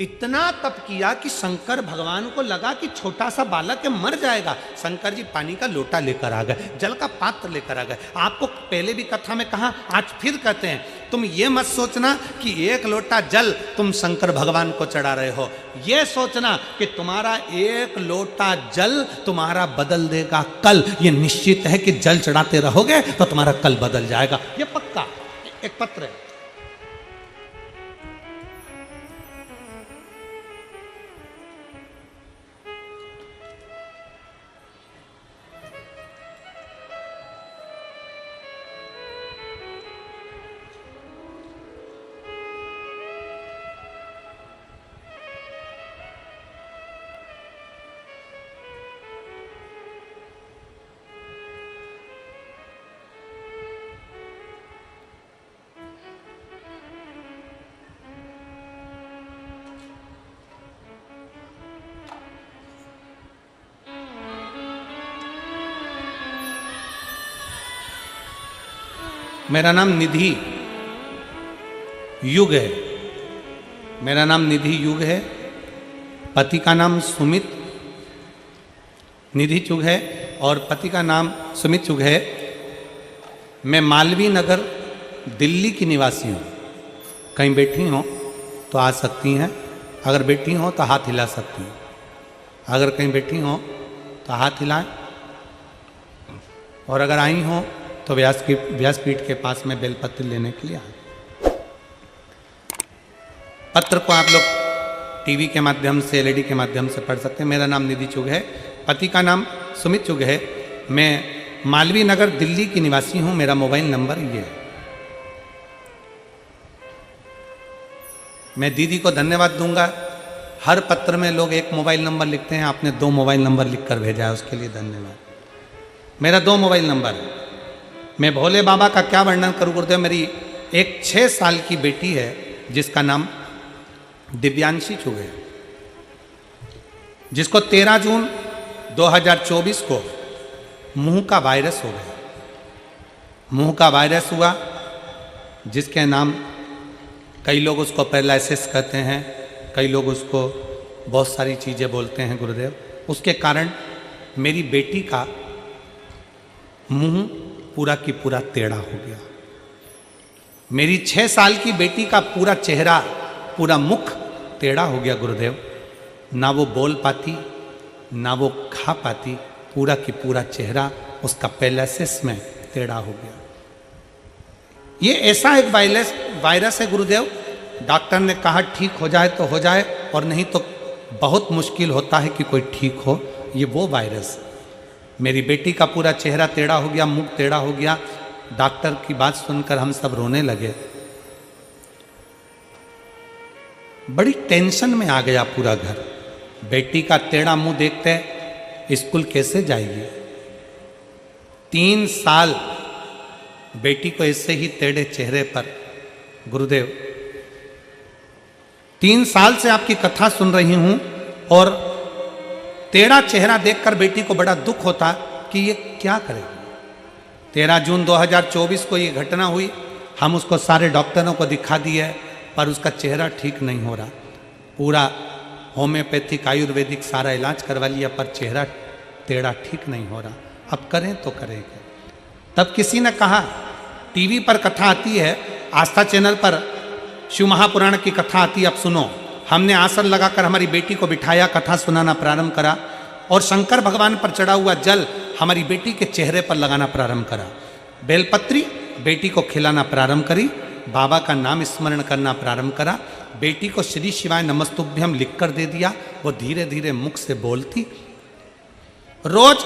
इतना तप किया कि शंकर भगवान को लगा कि छोटा सा बालक है मर जाएगा। शंकर जी पानी का लोटा लेकर आ गए, जल का पात्र लेकर आ गए। आपको पहले भी कथा में कहा, आज फिर कहते हैं, तुम ये मत सोचना कि एक लोटा जल तुम शंकर भगवान को चढ़ा रहे हो। ये सोचना कि तुम्हारा एक लोटा जल तुम्हारा बदल देगा कल। ये निश्चित है कि जल चढ़ाते रहोगे तो तुम्हारा कल बदल जाएगा, ये पक्का। एक पत्र है, मेरा नाम निधि युग है। मेरा नाम निधि युग है। पति का नाम सुमित निधि चुग है और पति का नाम सुमित चुग है। मैं मालवीय नगर दिल्ली की निवासी हूँ। कहीं बैठी हो तो आ सकती हैं। अगर बैठी हो तो हाथ हिला सकती हैं। अगर कहीं बैठी हो तो हाथ हिलाएं। और अगर आई हो तो व्यासपीठ के पास में बेलपत्र लेने के लिए आए। पत्र को आप लोग टीवी के माध्यम से, एलईडी के माध्यम से पढ़ सकते हैं। मेरा नाम निधि चुग है। पति का नाम सुमित चुग है। मैं मालवीय नगर दिल्ली की निवासी हूं। मेरा मोबाइल नंबर ये है। मैं दीदी को धन्यवाद दूंगा। हर पत्र में लोग एक मोबाइल नंबर लिखते हैं, आपने 2 मोबाइल नंबर लिखकर भेजा है, उसके लिए धन्यवाद। मेरा 2 मोबाइल नंबर है। मैं भोले बाबा का क्या वर्णन करूं गुरुदेव। मेरी एक 6 साल की बेटी है जिसका नाम दिव्यांशी चुग है, जिसको 13 जून 2024 को मुंह का वायरस हो गया। मुंह का वायरस हुआ जिसके नाम कई लोग उसको पैरालिसिस कहते हैं, कई लोग उसको बहुत सारी चीज़ें बोलते हैं गुरुदेव। उसके कारण मेरी बेटी का मुंह पूरा की पूरा टेढ़ा हो गया। मेरी 6 साल की बेटी का पूरा चेहरा, पूरा मुख टेढ़ा हो गया गुरुदेव। ना वो बोल पाती, ना वो खा पाती। पूरा की पूरा चेहरा उसका पैरालिसिस में टेढ़ा हो गया। ये ऐसा एक वायरस है गुरुदेव। डॉक्टर ने कहा ठीक हो जाए तो हो जाए, और नहीं तो बहुत मुश्किल होता है कि कोई ठीक हो। ये वो वायरस। मेरी बेटी का पूरा चेहरा टेढ़ा हो गया, मुख टेढ़ा हो गया। डॉक्टर की बात सुनकर हम सब रोने लगे। बड़ी टेंशन में आ गया पूरा घर। बेटी का टेढ़ा मुंह देखते स्कूल कैसे जाएगी। 3 साल बेटी को ऐसे ही टेढ़े चेहरे पर गुरुदेव, 3 साल से आपकी कथा सुन रही हूं और टेढ़ा चेहरा देखकर बेटी को बड़ा दुख होता कि ये क्या करेगी। 13 जून 2024 को ये घटना हुई। हम उसको सारे डॉक्टरों को दिखा दिए पर उसका चेहरा ठीक नहीं हो रहा। पूरा होम्योपैथिक, आयुर्वेदिक सारा इलाज करवा लिया पर चेहरा टेढ़ा ठीक नहीं हो रहा। अब करें तो करें क्या। तब किसी ने कहा, टीवी पर कथा आती है, आस्था चैनल पर शिव महापुराण की कथा आती है, अब सुनो। हमने आसन लगाकर हमारी बेटी को बिठाया, कथा सुनाना प्रारंभ करा और शंकर भगवान पर चढ़ा हुआ जल हमारी बेटी के चेहरे पर लगाना प्रारंभ करा। बेलपत्री बेटी को खिलाना प्रारंभ करी। बाबा का नाम स्मरण करना प्रारंभ करा। बेटी को श्री शिवाय नमस्तुभ्यम लिखकर दे दिया। वो धीरे धीरे मुख से बोलती। रोज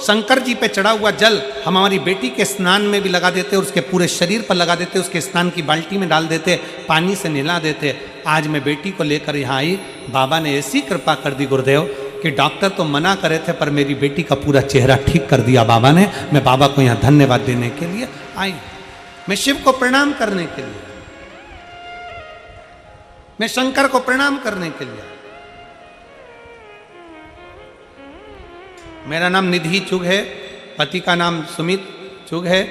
शंकर जी पे चढ़ा हुआ जल हम हमारी बेटी के स्नान में भी लगा देते, उसके पूरे शरीर पर लगा देते, उसके स्नान की बाल्टी में डाल देते, पानी से नहला देते। आज मैं बेटी को लेकर यहाँ आई। बाबा ने ऐसी कृपा कर दी गुरुदेव कि डॉक्टर तो मना करे थे पर मेरी बेटी का पूरा चेहरा ठीक कर दिया बाबा ने। मैं बाबा को यहाँ धन्यवाद देने के लिए आई। मैं शिव को प्रणाम करने के लिए, मैं शंकर को प्रणाम करने के लिए। मेरा नाम निधि चुग है। पति का नाम सुमित चुग है।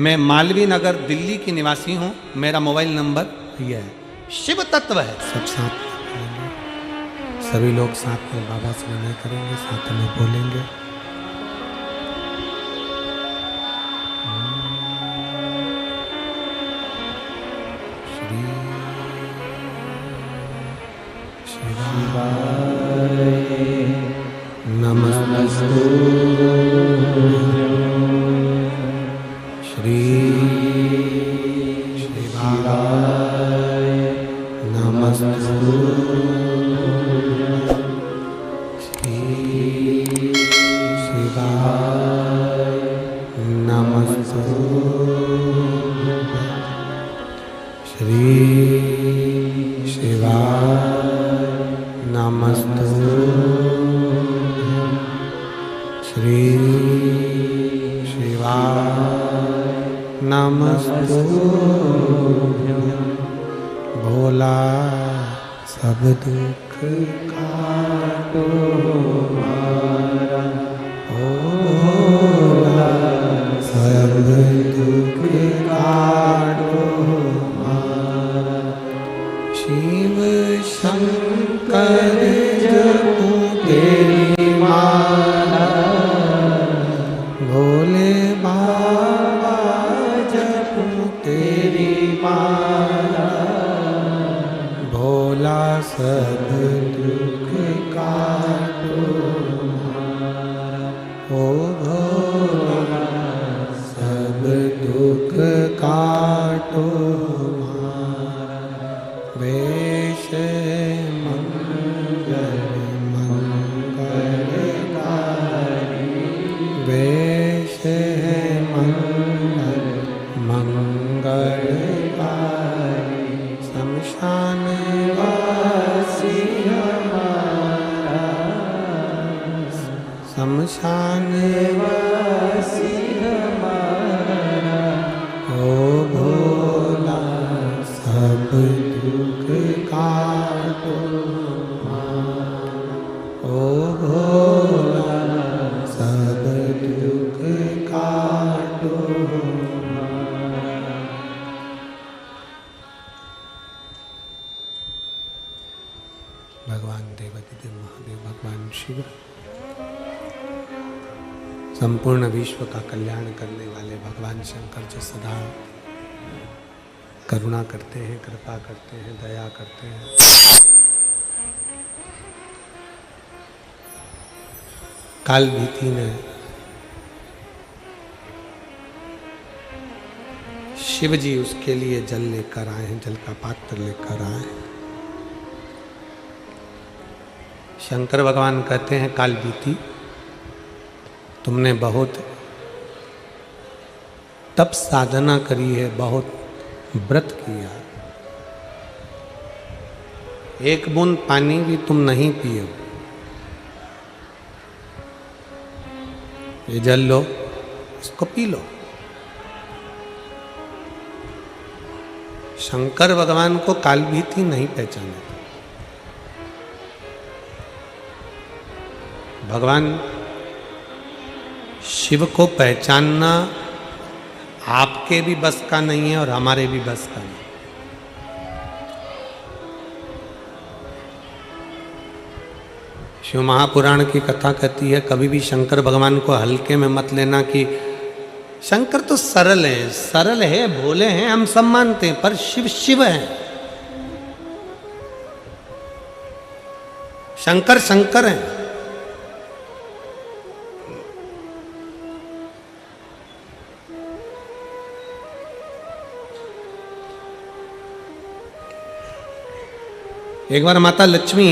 मैं मालवीय नगर दिल्ली की निवासी हूँ। मेरा मोबाइल नंबर यह है। शिव तत्व है। सब साथ में, सभी लोग साथ में बाबा से विनय करेंगे, साथ में बोलेंगे। श्री शिवाय नमस्तु। श्री शिवाय नमस्तु। श्री शिवाय नमस्तु। श्री शिवाय नमस्तु। श्री शिवाय नमस्तुभ्यं। भोला सब दुख काटो हमारा, भोला सब दुख काटो हमारा। शिव शंकर जपो तेरी माला, भोले बाबा जपो तेरी माला, भोला सब दुख काटो हमारा। ओ भोला सब दुख काटो हमारा। वेश मंगल मंगलकारी, वेश मंगल मंगलकारी, शमशान वासी हमारा, शमशान वासी हमारा। ओ भोला सब दुख काटो हमारा। ओ भोला सब दुख काटो हमारा। भगवान देवाधिदेव महादेव भगवान शिव संपूर्ण विश्व का कल्याण करने वाले भगवान शंकर जो सदा करुणा करते हैं, कृपा करते हैं, दया करते हैं। काल भीति ने शिव जी उसके लिए जल लेकर आए हैं, जल का पात्र लेकर आए हैं। शंकर भगवान कहते हैं काल बीती, तुमने बहुत तप साधना करी है, बहुत व्रत किया, एक बूंद पानी भी तुम नहीं पिए, ये जल लो, इसको पी लो। शंकर भगवान को काल भीति नहीं पहचाने। भगवान शिव को पहचानना आपके भी बस का नहीं है और हमारे भी बस का नहीं। शिव महापुराण की कथा कहती है, कभी भी शंकर भगवान को हल्के में मत लेना कि शंकर तो सरल है, भोले हैं, हम सब मानते हैं, पर शिव शिव है। शंकर शंकर है। एक बार माता लक्ष्मी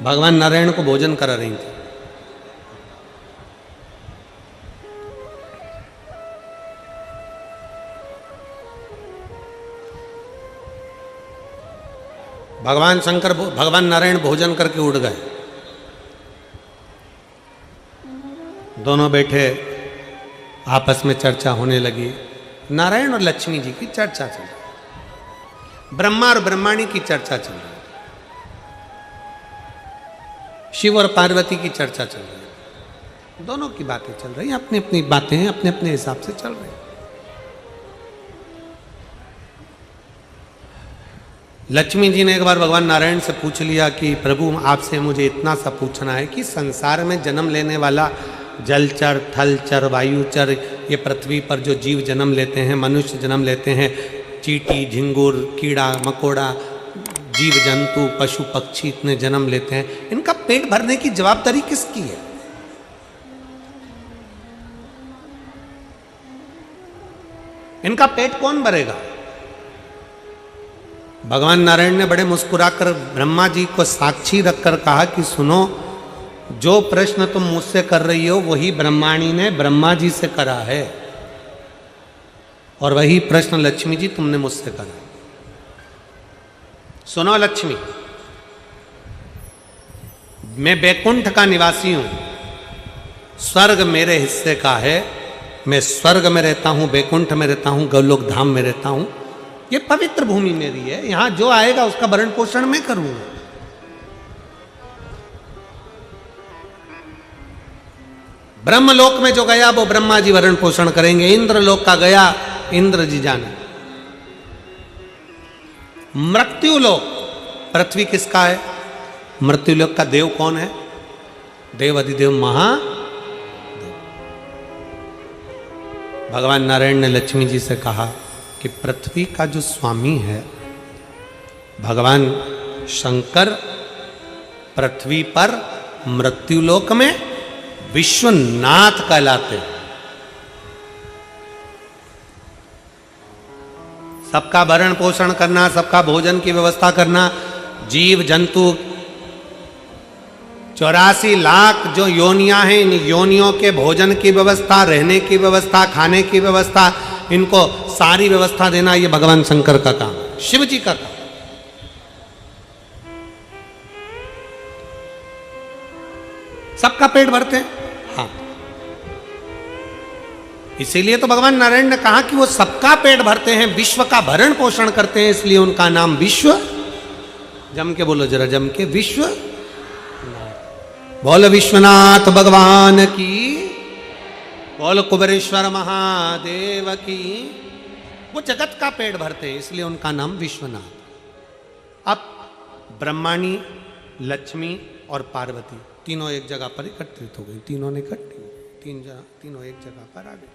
भगवान नारायण को भोजन करा रही थी। भगवान नारायण भोजन करके उठ गए। दोनों बैठे, आपस में चर्चा होने लगी। नारायण और लक्ष्मी जी की चर्चा चल रही, ब्रह्मा और ब्रह्माणी की चर्चा चल रही, शिव और पार्वती की चर्चा चल रही, दोनों की बातें चल रही, अपनी अपनी बातें हैं, अपने अपने हिसाब से चल रही। लक्ष्मी जी ने एक बार भगवान नारायण से पूछ लिया कि प्रभु आपसे मुझे इतना सा पूछना है कि संसार में जन्म लेने वाला जलचर, थलचर, वायुचर, ये पृथ्वी पर जो जीव जन्म लेते हैं, मनुष्य जन्म लेते हैं, चींटी, झिंगुर, कीड़ा मकोड़ा, जीव जंतु, पशु पक्षी इतने जन्म लेते हैं, इनका पेट भरने की जवाबदारी किसकी है? इनका पेट कौन भरेगा? भगवान नारायण ने बड़े मुस्कुराकर ब्रह्मा जी को साक्षी रखकर कहा कि सुनो, जो प्रश्न तुम मुझसे कर रही हो वही ब्रह्माणी ने ब्रह्मा जी से करा है, और वही प्रश्न लक्ष्मी जी तुमने मुझसे करा। सुनो लक्ष्मी, मैं बैकुंठ का निवासी हूं, स्वर्ग मेरे हिस्से का है, मैं स्वर्ग में रहता हूं, बैकुंठ में रहता हूं, गोलोक धाम में रहता हूं, ये पवित्र भूमि मेरी है, यहां जो आएगा उसका भरण पोषण मैं करूंगा। ब्रह्मलोक में जो गया वो ब्रह्मा जी भरण पोषण करेंगे, इंद्रलोक का गया इंद्र जी जाने। मृत्युलोक, पृथ्वी किसका है? मृत्युलोक का देव कौन है? देव अधिदेव महादेव। भगवान नारायण ने लक्ष्मी जी से कहा कि पृथ्वी का जो स्वामी है भगवान शंकर, पृथ्वी पर मृत्युलोक में विश्वनाथ कहलाते हैं। सबका भरण पोषण करना, सबका भोजन की व्यवस्था करना, जीव जंतु 84 लाख जो योनियां हैं, इन योनियों के भोजन की व्यवस्था, रहने की व्यवस्था, खाने की व्यवस्था, इनको सारी व्यवस्था देना ये भगवान शंकर का काम, शिव जी का काम। सबका पेट भरते हैं, हाँ। इसीलिए तो भगवान नारायण ने कहा कि वो सबका पेट भरते हैं, विश्व का भरण पोषण करते हैं, इसलिए उनका नाम विश्व। जम के बोलो जरा, जम के, विश्व। बोल विश्वनाथ भगवान की, बोल कुबेरेश्वर महादेव की। वो जगत का पेट भरते हैं, इसलिए उनका नाम विश्वनाथ। अब ब्रह्माणी, लक्ष्मी और पार्वती तीनों एक जगह पर एकत्रित हो गई। तीनों ने तीनों एक जगह पर आ गए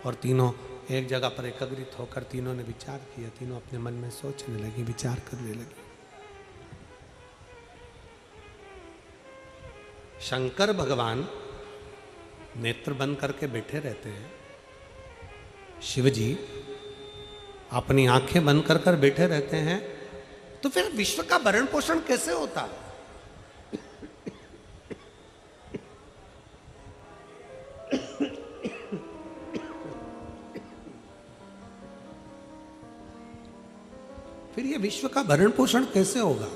और तीनों एक जगह पर एकत्रित होकर तीनों ने विचार किया। तीनों अपने मन में सोचने लगी, विचार करने लगी। शंकर भगवान नेत्र बंद करके बैठे रहते हैं, शिव जी अपनी आंखें बंद कर कर बैठे रहते हैं, तो फिर विश्व का भरण पोषण कैसे होता है? फिर ये विश्व का भरण पोषण कैसे होगा?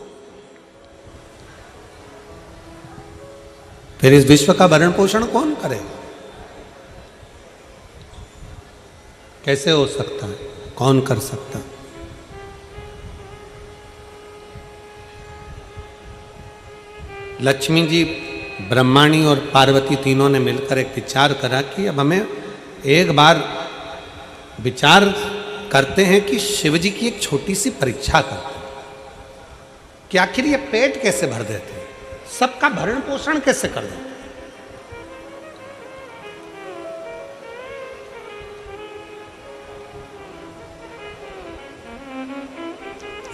फिर इस विश्व का भरण पोषण कौन करेगा? कैसे हो सकता है? कौन कर सकता है? लक्ष्मी जी, ब्रह्माणी और पार्वती तीनों ने मिलकर एक विचार करा कि अब हमें एक बार विचार करते हैं कि शिव जी की एक छोटी सी परीक्षा करते हैं कि आखिर ये पेट कैसे भर देते हैं, सबका भरण पोषण कैसे कर देते हैं।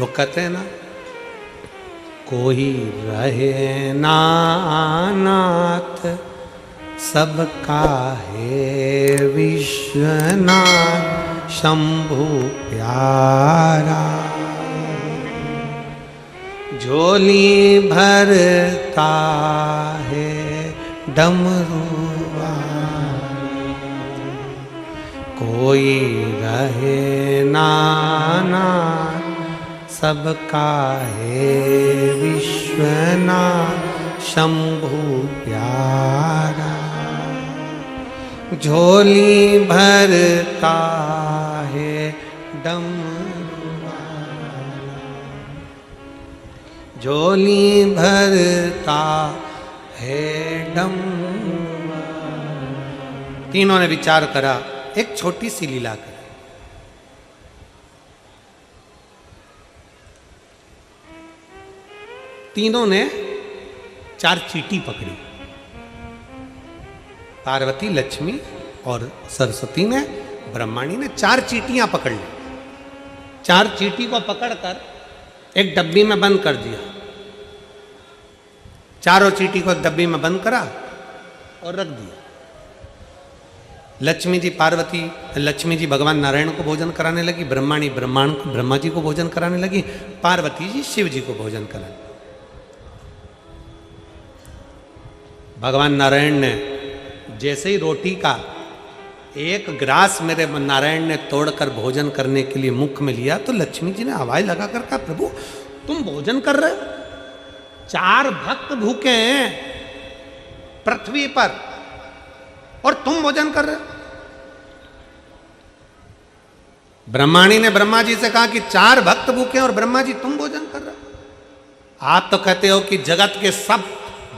वो कहते हैं ना, कोई रहे ना नाथ सबका है विश्वनाथ शंभु प्यारा, झोली भरता है डमरुआ, कोई रहे ना नाथ सबका है विश्वनाथ शंभु प्यारा, झोली भरता है डमरुआ, झोली भरता है डमरुआ। तीनों ने विचार करा, एक छोटी सी लीला करी। तीनों ने 4 चींटी पकड़ी, पार्वती, लक्ष्मी और सरस्वती ने, ब्रह्माणी ने 4 चींटियां पकड़ ली। 4 चींटी को पकड़कर एक डब्बी में बंद कर दिया। चारों चींटी को एक डब्बी में बंद करा और रख दिया। लक्ष्मी जी पार्वती, लक्ष्मी जी भगवान नारायण को भोजन कराने लगी, ब्रह्माणी ब्रह्मा जी को भोजन कराने लगी, पार्वती जी शिव जी को भोजन कराने। भगवान नारायण ने जैसे ही रोटी का एक ग्रास मेरे नारायण ने तोड़कर भोजन करने के लिए मुख में लिया, तो लक्ष्मी जी ने आवाज लगाकर कहा, प्रभु तुम भोजन कर रहे हो? 4 भक्त भूखे हैं पृथ्वी पर और तुम भोजन कर रहे हो? ब्रह्माणी ने ब्रह्मा जी से कहा कि 4 भक्त भूखे हैं और ब्रह्मा जी तुम भोजन कर रहे हो? आप तो कहते हो कि जगत के सब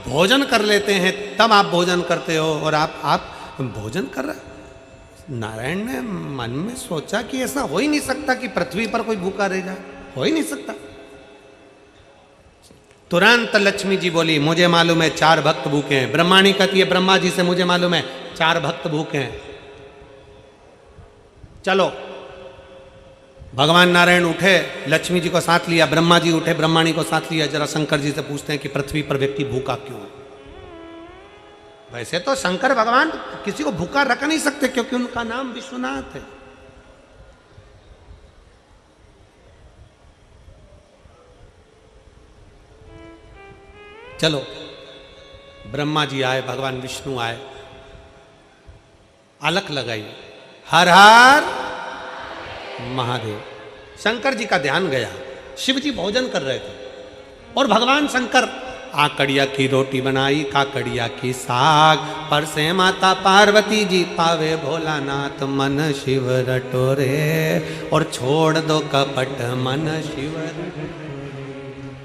भोजन कर लेते हैं तब आप भोजन करते हो, और आप भोजन कर रहे। नारायण ने मन में सोचा कि ऐसा हो ही नहीं सकता कि पृथ्वी पर कोई भूखा रह जाए, हो ही नहीं सकता। तुरंत लक्ष्मी जी बोली, मुझे मालूम है 4 भक्त भूखे हैं। ब्रह्माणी कहती है ब्रह्मा जी से, मुझे मालूम है 4 भक्त भूखे हैं, चलो। भगवान नारायण उठे, लक्ष्मी जी को साथ लिया, ब्रह्मा जी उठे, ब्रह्माणी को साथ लिया। जरा शंकर जी से पूछते हैं कि पृथ्वी पर व्यक्ति भूखा क्यों है। वैसे तो शंकर भगवान किसी को भूखा रख नहीं सकते, क्योंकि उनका नाम विश्वनाथ है। चलो, ब्रह्मा जी आए, भगवान विष्णु आए, अलख लगाई, हर हर महादेव। शंकर जी का ध्यान गया, शिव जी भोजन कर रहे थे और भगवान शंकर आकड़िया की रोटी बनाई, काकड़िया की साग, पर से माता पार्वती जी पावे भोलानाथ, मन शिव रटोरे और छोड़ दो कपट मन शिव।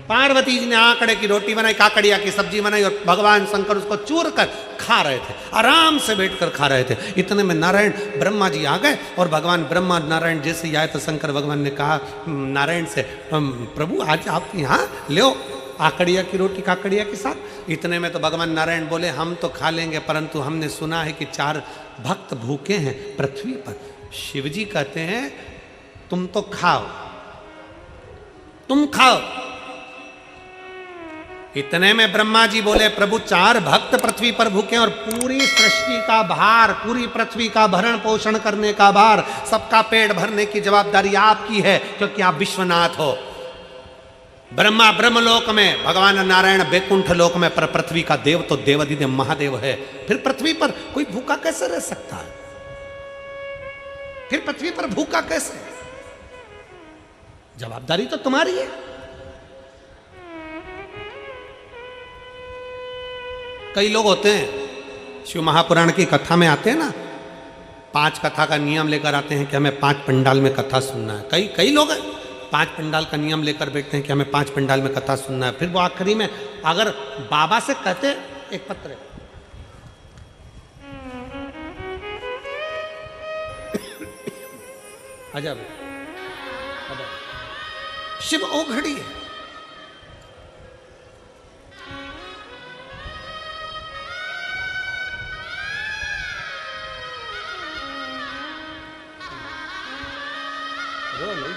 पार्वती जी ने आकड़े की रोटी बनाई, काकड़िया की सब्जी बनाई और भगवान शंकर उसको चूर कर खा रहे थे, आराम से बैठकर खा रहे थे। इतने में नारायण ब्रह्मा जी आ गए और भगवान ब्रह्मा नारायण जैसे ही आए तो शंकर भगवान ने कहा नारायण से, प्रभु आज आप यहाँ ले आकड़िया की रोटी काकड़िया के साथ। इतने में तो भगवान नारायण बोले, हम तो खा लेंगे, परंतु हमने सुना है कि 4 भक्त भूखे हैं पृथ्वी पर। शिव जी कहते हैं तुम तो खाओ, तुम खाओ। इतने में ब्रह्मा जी बोले, प्रभु 4 भक्त पृथ्वी पर भूखे और पूरी सृष्टि का भार, पूरी पृथ्वी का भरण पोषण करने का भार, सबका पेट भरने की जवाबदारी आपकी है, क्योंकि आप विश्वनाथ हो। ब्रह्मा ब्रह्मलोक में, भगवान नारायण बैकुंठ लोक में, पर पृथ्वी का देव तो देवाधिदेव महादेव है। फिर पृथ्वी पर कोई भूखा कैसे रह सकता है? फिर पृथ्वी पर भूखा कैसे? जवाबदारी तो तुम्हारी है। कई लोग होते हैं शिव महापुराण की कथा में आते हैं ना, 5 कथा का नियम लेकर आते हैं कि हमें 5 पंडाल में कथा सुनना है। कई लोग हैं 5 पंडाल का नियम लेकर बैठते हैं कि हमें 5 पंडाल में कथा सुनना है। फिर वो आखिरी में अगर बाबा से कहते एक पत्र अजब शिव ओघड़ी है।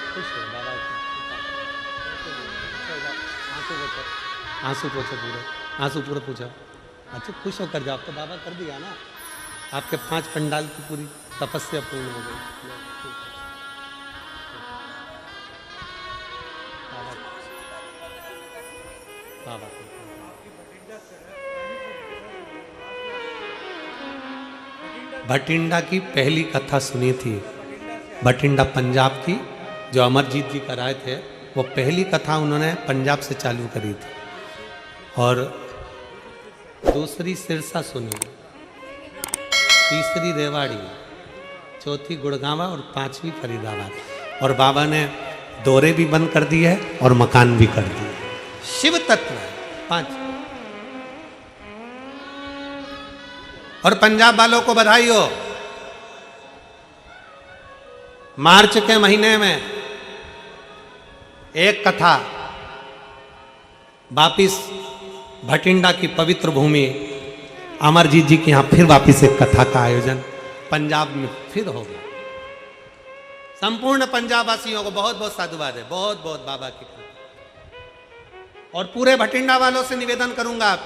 खुश हो बाबा, आंसू पोछो पूरे, आंसू पूरे पूछो। अच्छा खुश होकर जाओ, तो बाबा कर दिया ना, आपके 5 पंडाल की पूरी तपस्या पूर्ण हो गई। बाबा भटिंडा की पहली कथा सुनी थी, भटिंडा पंजाब की, जो अमरजीत जी कराए थे, वो पहली कथा उन्होंने पंजाब से चालू करी थी। और दूसरी सिरसा सुनी, तीसरी रेवाड़ी, चौथी गुड़गांवा और 5वीं फरीदाबाद। और बाबा ने दौरे भी बंद कर दिए और मकान भी कर दिए। शिव तत्व 5। और पंजाब वालों को बधाई हो, मार्च के महीने में एक कथा वापिस भटिंडा की पवित्र भूमि अमरजीत जी के यहाँ फिर वापिस एक कथा का आयोजन पंजाब में फिर हो गया। संपूर्ण पंजाब वासियों को बहुत बहुत साधुवाद है, बहुत बहुत बाबा की कृपा। और पूरे भटिंडा वालों से निवेदन करूंगा,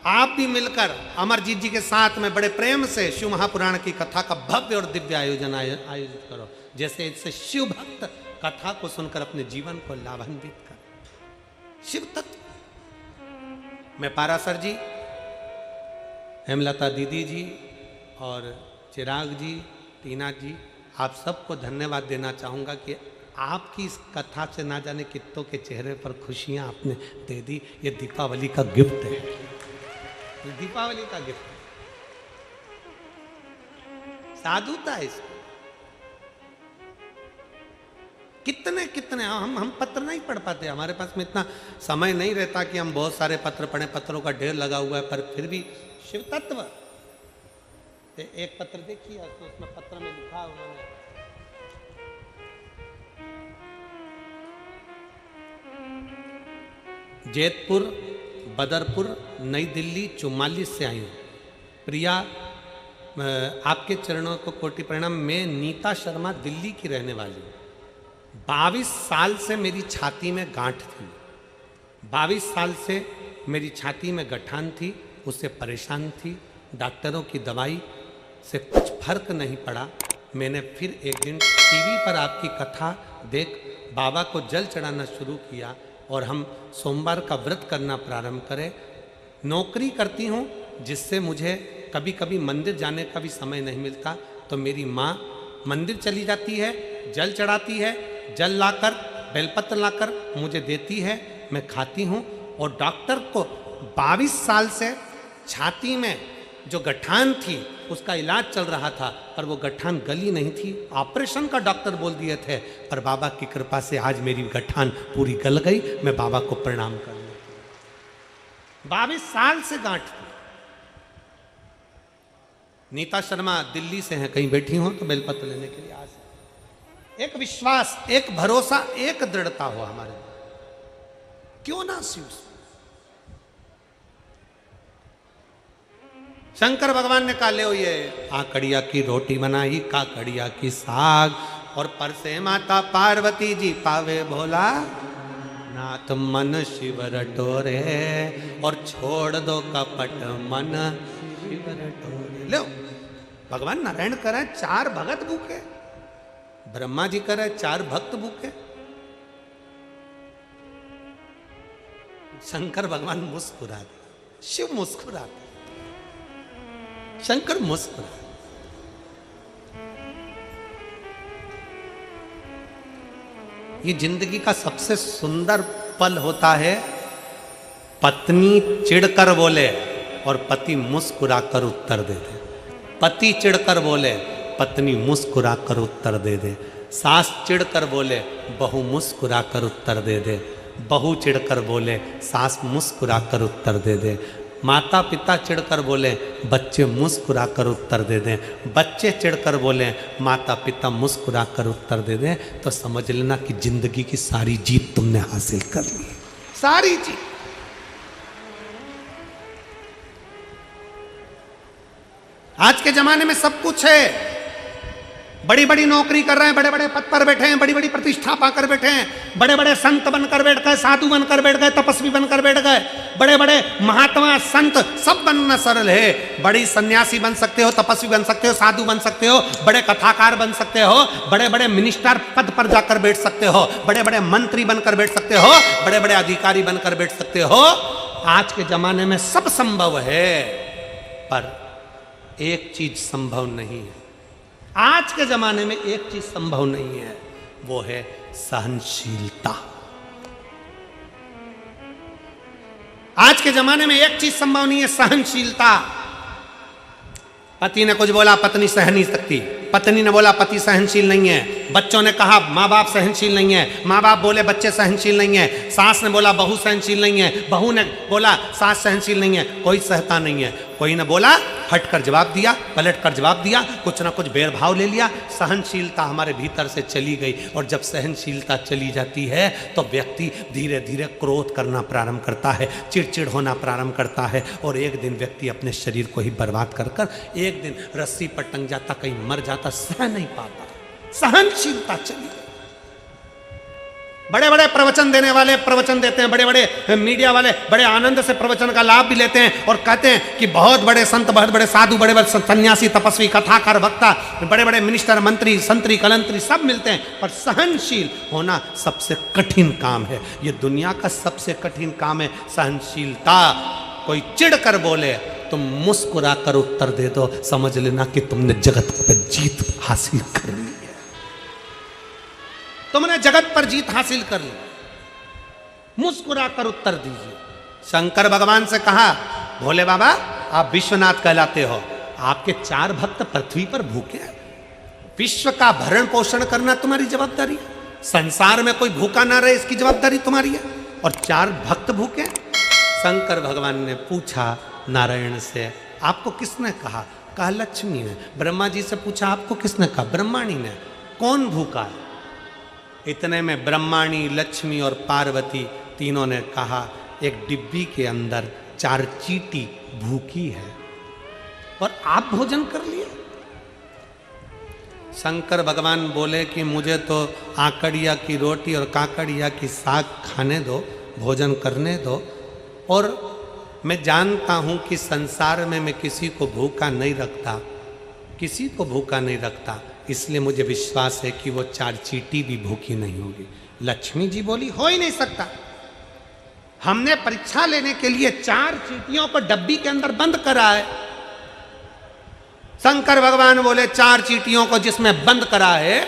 आप भी मिलकर अमरजीत जी के साथ में बड़े प्रेम से शिव महापुराण की कथा का भव्य और दिव्य आयोजन आयोजित करो, जैसे इससे शिव भक्त कथा को सुनकर अपने जीवन को लाभान्वित कर। शिव तत्व मैं पारासर जी, हेमलता दीदी जी और चिराग जी, टीना जी, आप सबको धन्यवाद देना चाहूँगा कि आपकी इस कथा से ना जाने कितनों के चेहरे पर खुशियाँ आपने दे दी। ये दीपावली का गिफ्ट है, दीपावली का गिफ्ट है, साधुता है इसको। कितने कितने हम पत्र नहीं पढ़ पाते, हमारे पास में इतना समय नहीं रहता कि हम बहुत सारे पत्र पढ़ें, पत्रों का ढेर लगा हुआ है, पर फिर भी शिव तत्व। एक पत्र देखिए, उसमें पत्र में लिखा उन्होंने, जैतपुर, बदरपुर, नई दिल्ली 44 से आई हूँ। प्रिया, आपके चरणों को कोटि प्रणाम। मैं नीता शर्मा दिल्ली की रहने वाली हूँ। 22 साल से मेरी छाती में गांठ थी, 22 साल से मेरी छाती में गठान थी, उससे परेशान थी। डॉक्टरों की दवाई से कुछ फर्क नहीं पड़ा। मैंने फिर एक दिन टीवी पर आपकी कथा देख बाबा को जल चढ़ाना शुरू किया और हम सोमवार का व्रत करना प्रारंभ करें। नौकरी करती हूँ जिससे मुझे कभी कभी मंदिर जाने का भी समय नहीं मिलता, तो मेरी माँ मंदिर चली जाती है, जल चढ़ाती है, जल लाकर बेलपत्र लाकर मुझे देती है, मैं खाती हूँ। और डॉक्टर को 22 साल से छाती में जो गठान थी उसका इलाज चल रहा था, पर वो गठान गली नहीं थी। ऑपरेशन का डॉक्टर बोल दिए थे, पर बाबा की कृपा से आज मेरी गठान पूरी गल गई। मैं बाबा को प्रणाम करने, 22 साल से गांठ थी। नीता शर्मा दिल्ली से हैं, कहीं बैठी हो तो बेलपत्र लेने के लिए आज। एक विश्वास, एक भरोसा, एक दृढ़ता हो हमारे, क्यों ना शिव। शंकर भगवान ने कहा ले ये काकड़िया की रोटी बनाई, काकड़िया की साग, और पर से माता पार्वती जी पावे भोला नाथ मन शिव रटोरे, और छोड़ दो कपट मन शिव रटोरे। लो भगवान नारायण करे 4 भगत भूखे, ब्रह्मा जी करे 4 भक्त भूखे। शंकर भगवान मुस्कुराते, शिव मुस्कुराते, शंकर मुस्कुरा। ये जिंदगी का सबसे सुंदर पल होता है, पत्नी चिढ़कर बोले और पति मुस्कुरा कर उत्तर दे दे। पति चिढ़कर बोले, पत्नी मुस्कुरा कर उत्तर दे दे। सास चिढ़कर बोले, बहू मुस्कुरा कर उत्तर दे दे। बहू चिढ़कर बोले, सास मुस्कुरा कर उत्तर दे दे। माता पिता चिढ़कर बोले, बच्चे मुस्कुरा कर उत्तर दे दें। बच्चे चिढ़कर बोले, माता पिता मुस्कुरा कर उत्तर दे दें। तो समझ लेना कि जिंदगी की सारी जीत तुमने हासिल कर ली, सारी जीत। आज के जमाने में सब कुछ है, बड़ी बड़ी नौकरी कर रहे हैं, बड़े बड़े पद पर बैठे हैं, बड़ी बड़ी प्रतिष्ठा पाकर बैठे हैं, बड़े बड़े संत बनकर बैठ गए, साधु बनकर बैठ गए, तपस्वी बनकर बैठ गए, बड़े बड़े महात्मा संत सब बनना सरल है। बड़ी सन्यासी बन सकते हो, तपस्वी बन सकते हो, साधु बन सकते हो, बड़े कथाकार बन सकते हो, बड़े बड़े मिनिस्टर पद पर जाकर बैठ सकते हो, बड़े बड़े मंत्री बनकर बैठ सकते हो, बड़े बड़े अधिकारी बनकर बैठ सकते हो। आज के जमाने में सब संभव है, पर एक चीज संभव नहीं है। आज के जमाने में एक चीज संभव नहीं है, वो है सहनशीलता। आज के जमाने में एक चीज संभव नहीं है, सहनशीलता। पति ने कुछ बोला, पत्नी सह नहीं सकती। पत्नी ने बोला, पति सहनशील नहीं है। बच्चों ने कहा, माँ बाप सहनशील नहीं है। माँ बाप बोले, बच्चे सहनशील नहीं है। सास ने बोला, बहू सहनशील नहीं है। बहू ने बोला, सास सहनशील नहीं है। कोई सहता नहीं है। कोई ने बोला, हटकर जवाब दिया, पलटकर जवाब दिया, कुछ ना कुछ भेदभाव ले लिया। सहनशीलता हमारे भीतर से चली गई, और जब सहनशीलता चली जाती है तो व्यक्ति धीरे धीरे क्रोध करना प्रारंभ करता है, चिड़चिड़ होना प्रारंभ करता है, और एक दिन व्यक्ति अपने शरीर को ही बर्बाद कर कर एक दिन रस्सी पर टंग जाता, कहीं मर जाता, सह नहीं पाता। सहनशीलता चली गई। बड़े बड़े प्रवचन देने वाले प्रवचन देते हैं, बड़े बड़े मीडिया वाले बड़े आनंद से प्रवचन का लाभ भी लेते हैं और कहते हैं कि बहुत बड़े संत, बहुत बड़े साधु, बड़े बड़े सन्यासी, तपस्वी, कथाकार, वक्ता, बड़े बड़े मिनिस्टर, मंत्री, संतरी, कलंतरी सब मिलते हैं, पर सहनशील होना सबसे कठिन काम है। ये दुनिया का सबसे कठिन काम है, सहनशीलता। कोई चिढ़ कर बोले, तुम मुस्कुरा कर उत्तर दे दो, समझ लेना कि तुमने जगत पर जीत हासिल कर ली है। तुमने जगत पर जीत हासिल कर ली। मुस्कुरा कर उत्तर दीजिए। शंकर भगवान से कहा, भोले बाबा आप विश्वनाथ कहलाते हो, आपके 4 भक्त पृथ्वी पर भूखे हैं, विश्व का भरण पोषण करना तुम्हारी जवाबदारी है। संसार में कोई भूखा ना रहे इसकी जवाबदारी तुम्हारी है, और 4 भक्त भूखे। शंकर भगवान ने पूछा नारायण से, आपको किसने कहा? कहा लक्ष्मी ने। ब्रह्मा जी से पूछा, आपको किसने कहा? ब्रह्माणी ने। कौन भूखा है? इतने में ब्रह्माणी, लक्ष्मी और पार्वती तीनों ने कहा, एक डिब्बी के अंदर 4 चींटी भूखी है और आप भोजन कर लिए। शंकर भगवान बोले कि मुझे तो आकड़िया की रोटी और काकड़िया की साग खाने दो, भोजन करने दो, और मैं जानता हूं कि संसार में मैं किसी को भूखा नहीं रखता, किसी को भूखा नहीं रखता, इसलिए मुझे विश्वास है कि वो 4 चींटी भी भूखी नहीं होगी। लक्ष्मी जी बोली, हो ही नहीं सकता, हमने परीक्षा लेने के लिए 4 चींटियों को डब्बी के अंदर बंद करा है। शंकर भगवान बोले, 4 चींटियों को जिसमें बंद करा है,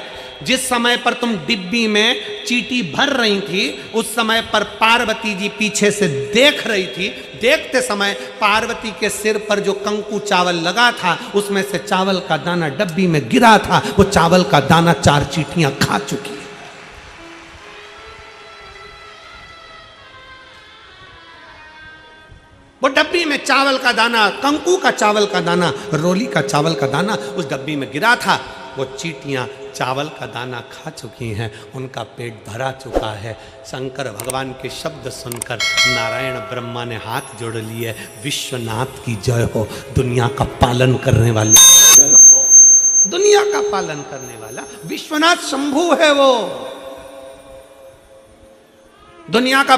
जिस समय पर तुम डिब्बी में चींटी भर रही थी उस समय पर पार्वती जी पीछे से देख रही थी। देखते समय पार्वती के सिर पर जो कंकु चावल लगा था उसमें से चावल का दाना डब्बी में गिरा था, वो चावल का दाना 4 चींटियां खा चुकी। वो डब्बी में चावल का दाना, कंकु का चावल का दाना, रोली का चावल का दाना उस डब्बी में गिरा था। वो चींटियां चावल का दाना खा चुकी हैं, उनका पेट भरा चुका है। शंकर भगवान के शब्द सुनकर नारायण ब्रह्मा ने हाथ जोड़ लिए, विश्वनाथ की जय हो, दुनिया का पालन करने वाले जय हो, दुनिया का पालन करने वाला विश्वनाथ शंभु है, वो दुनिया का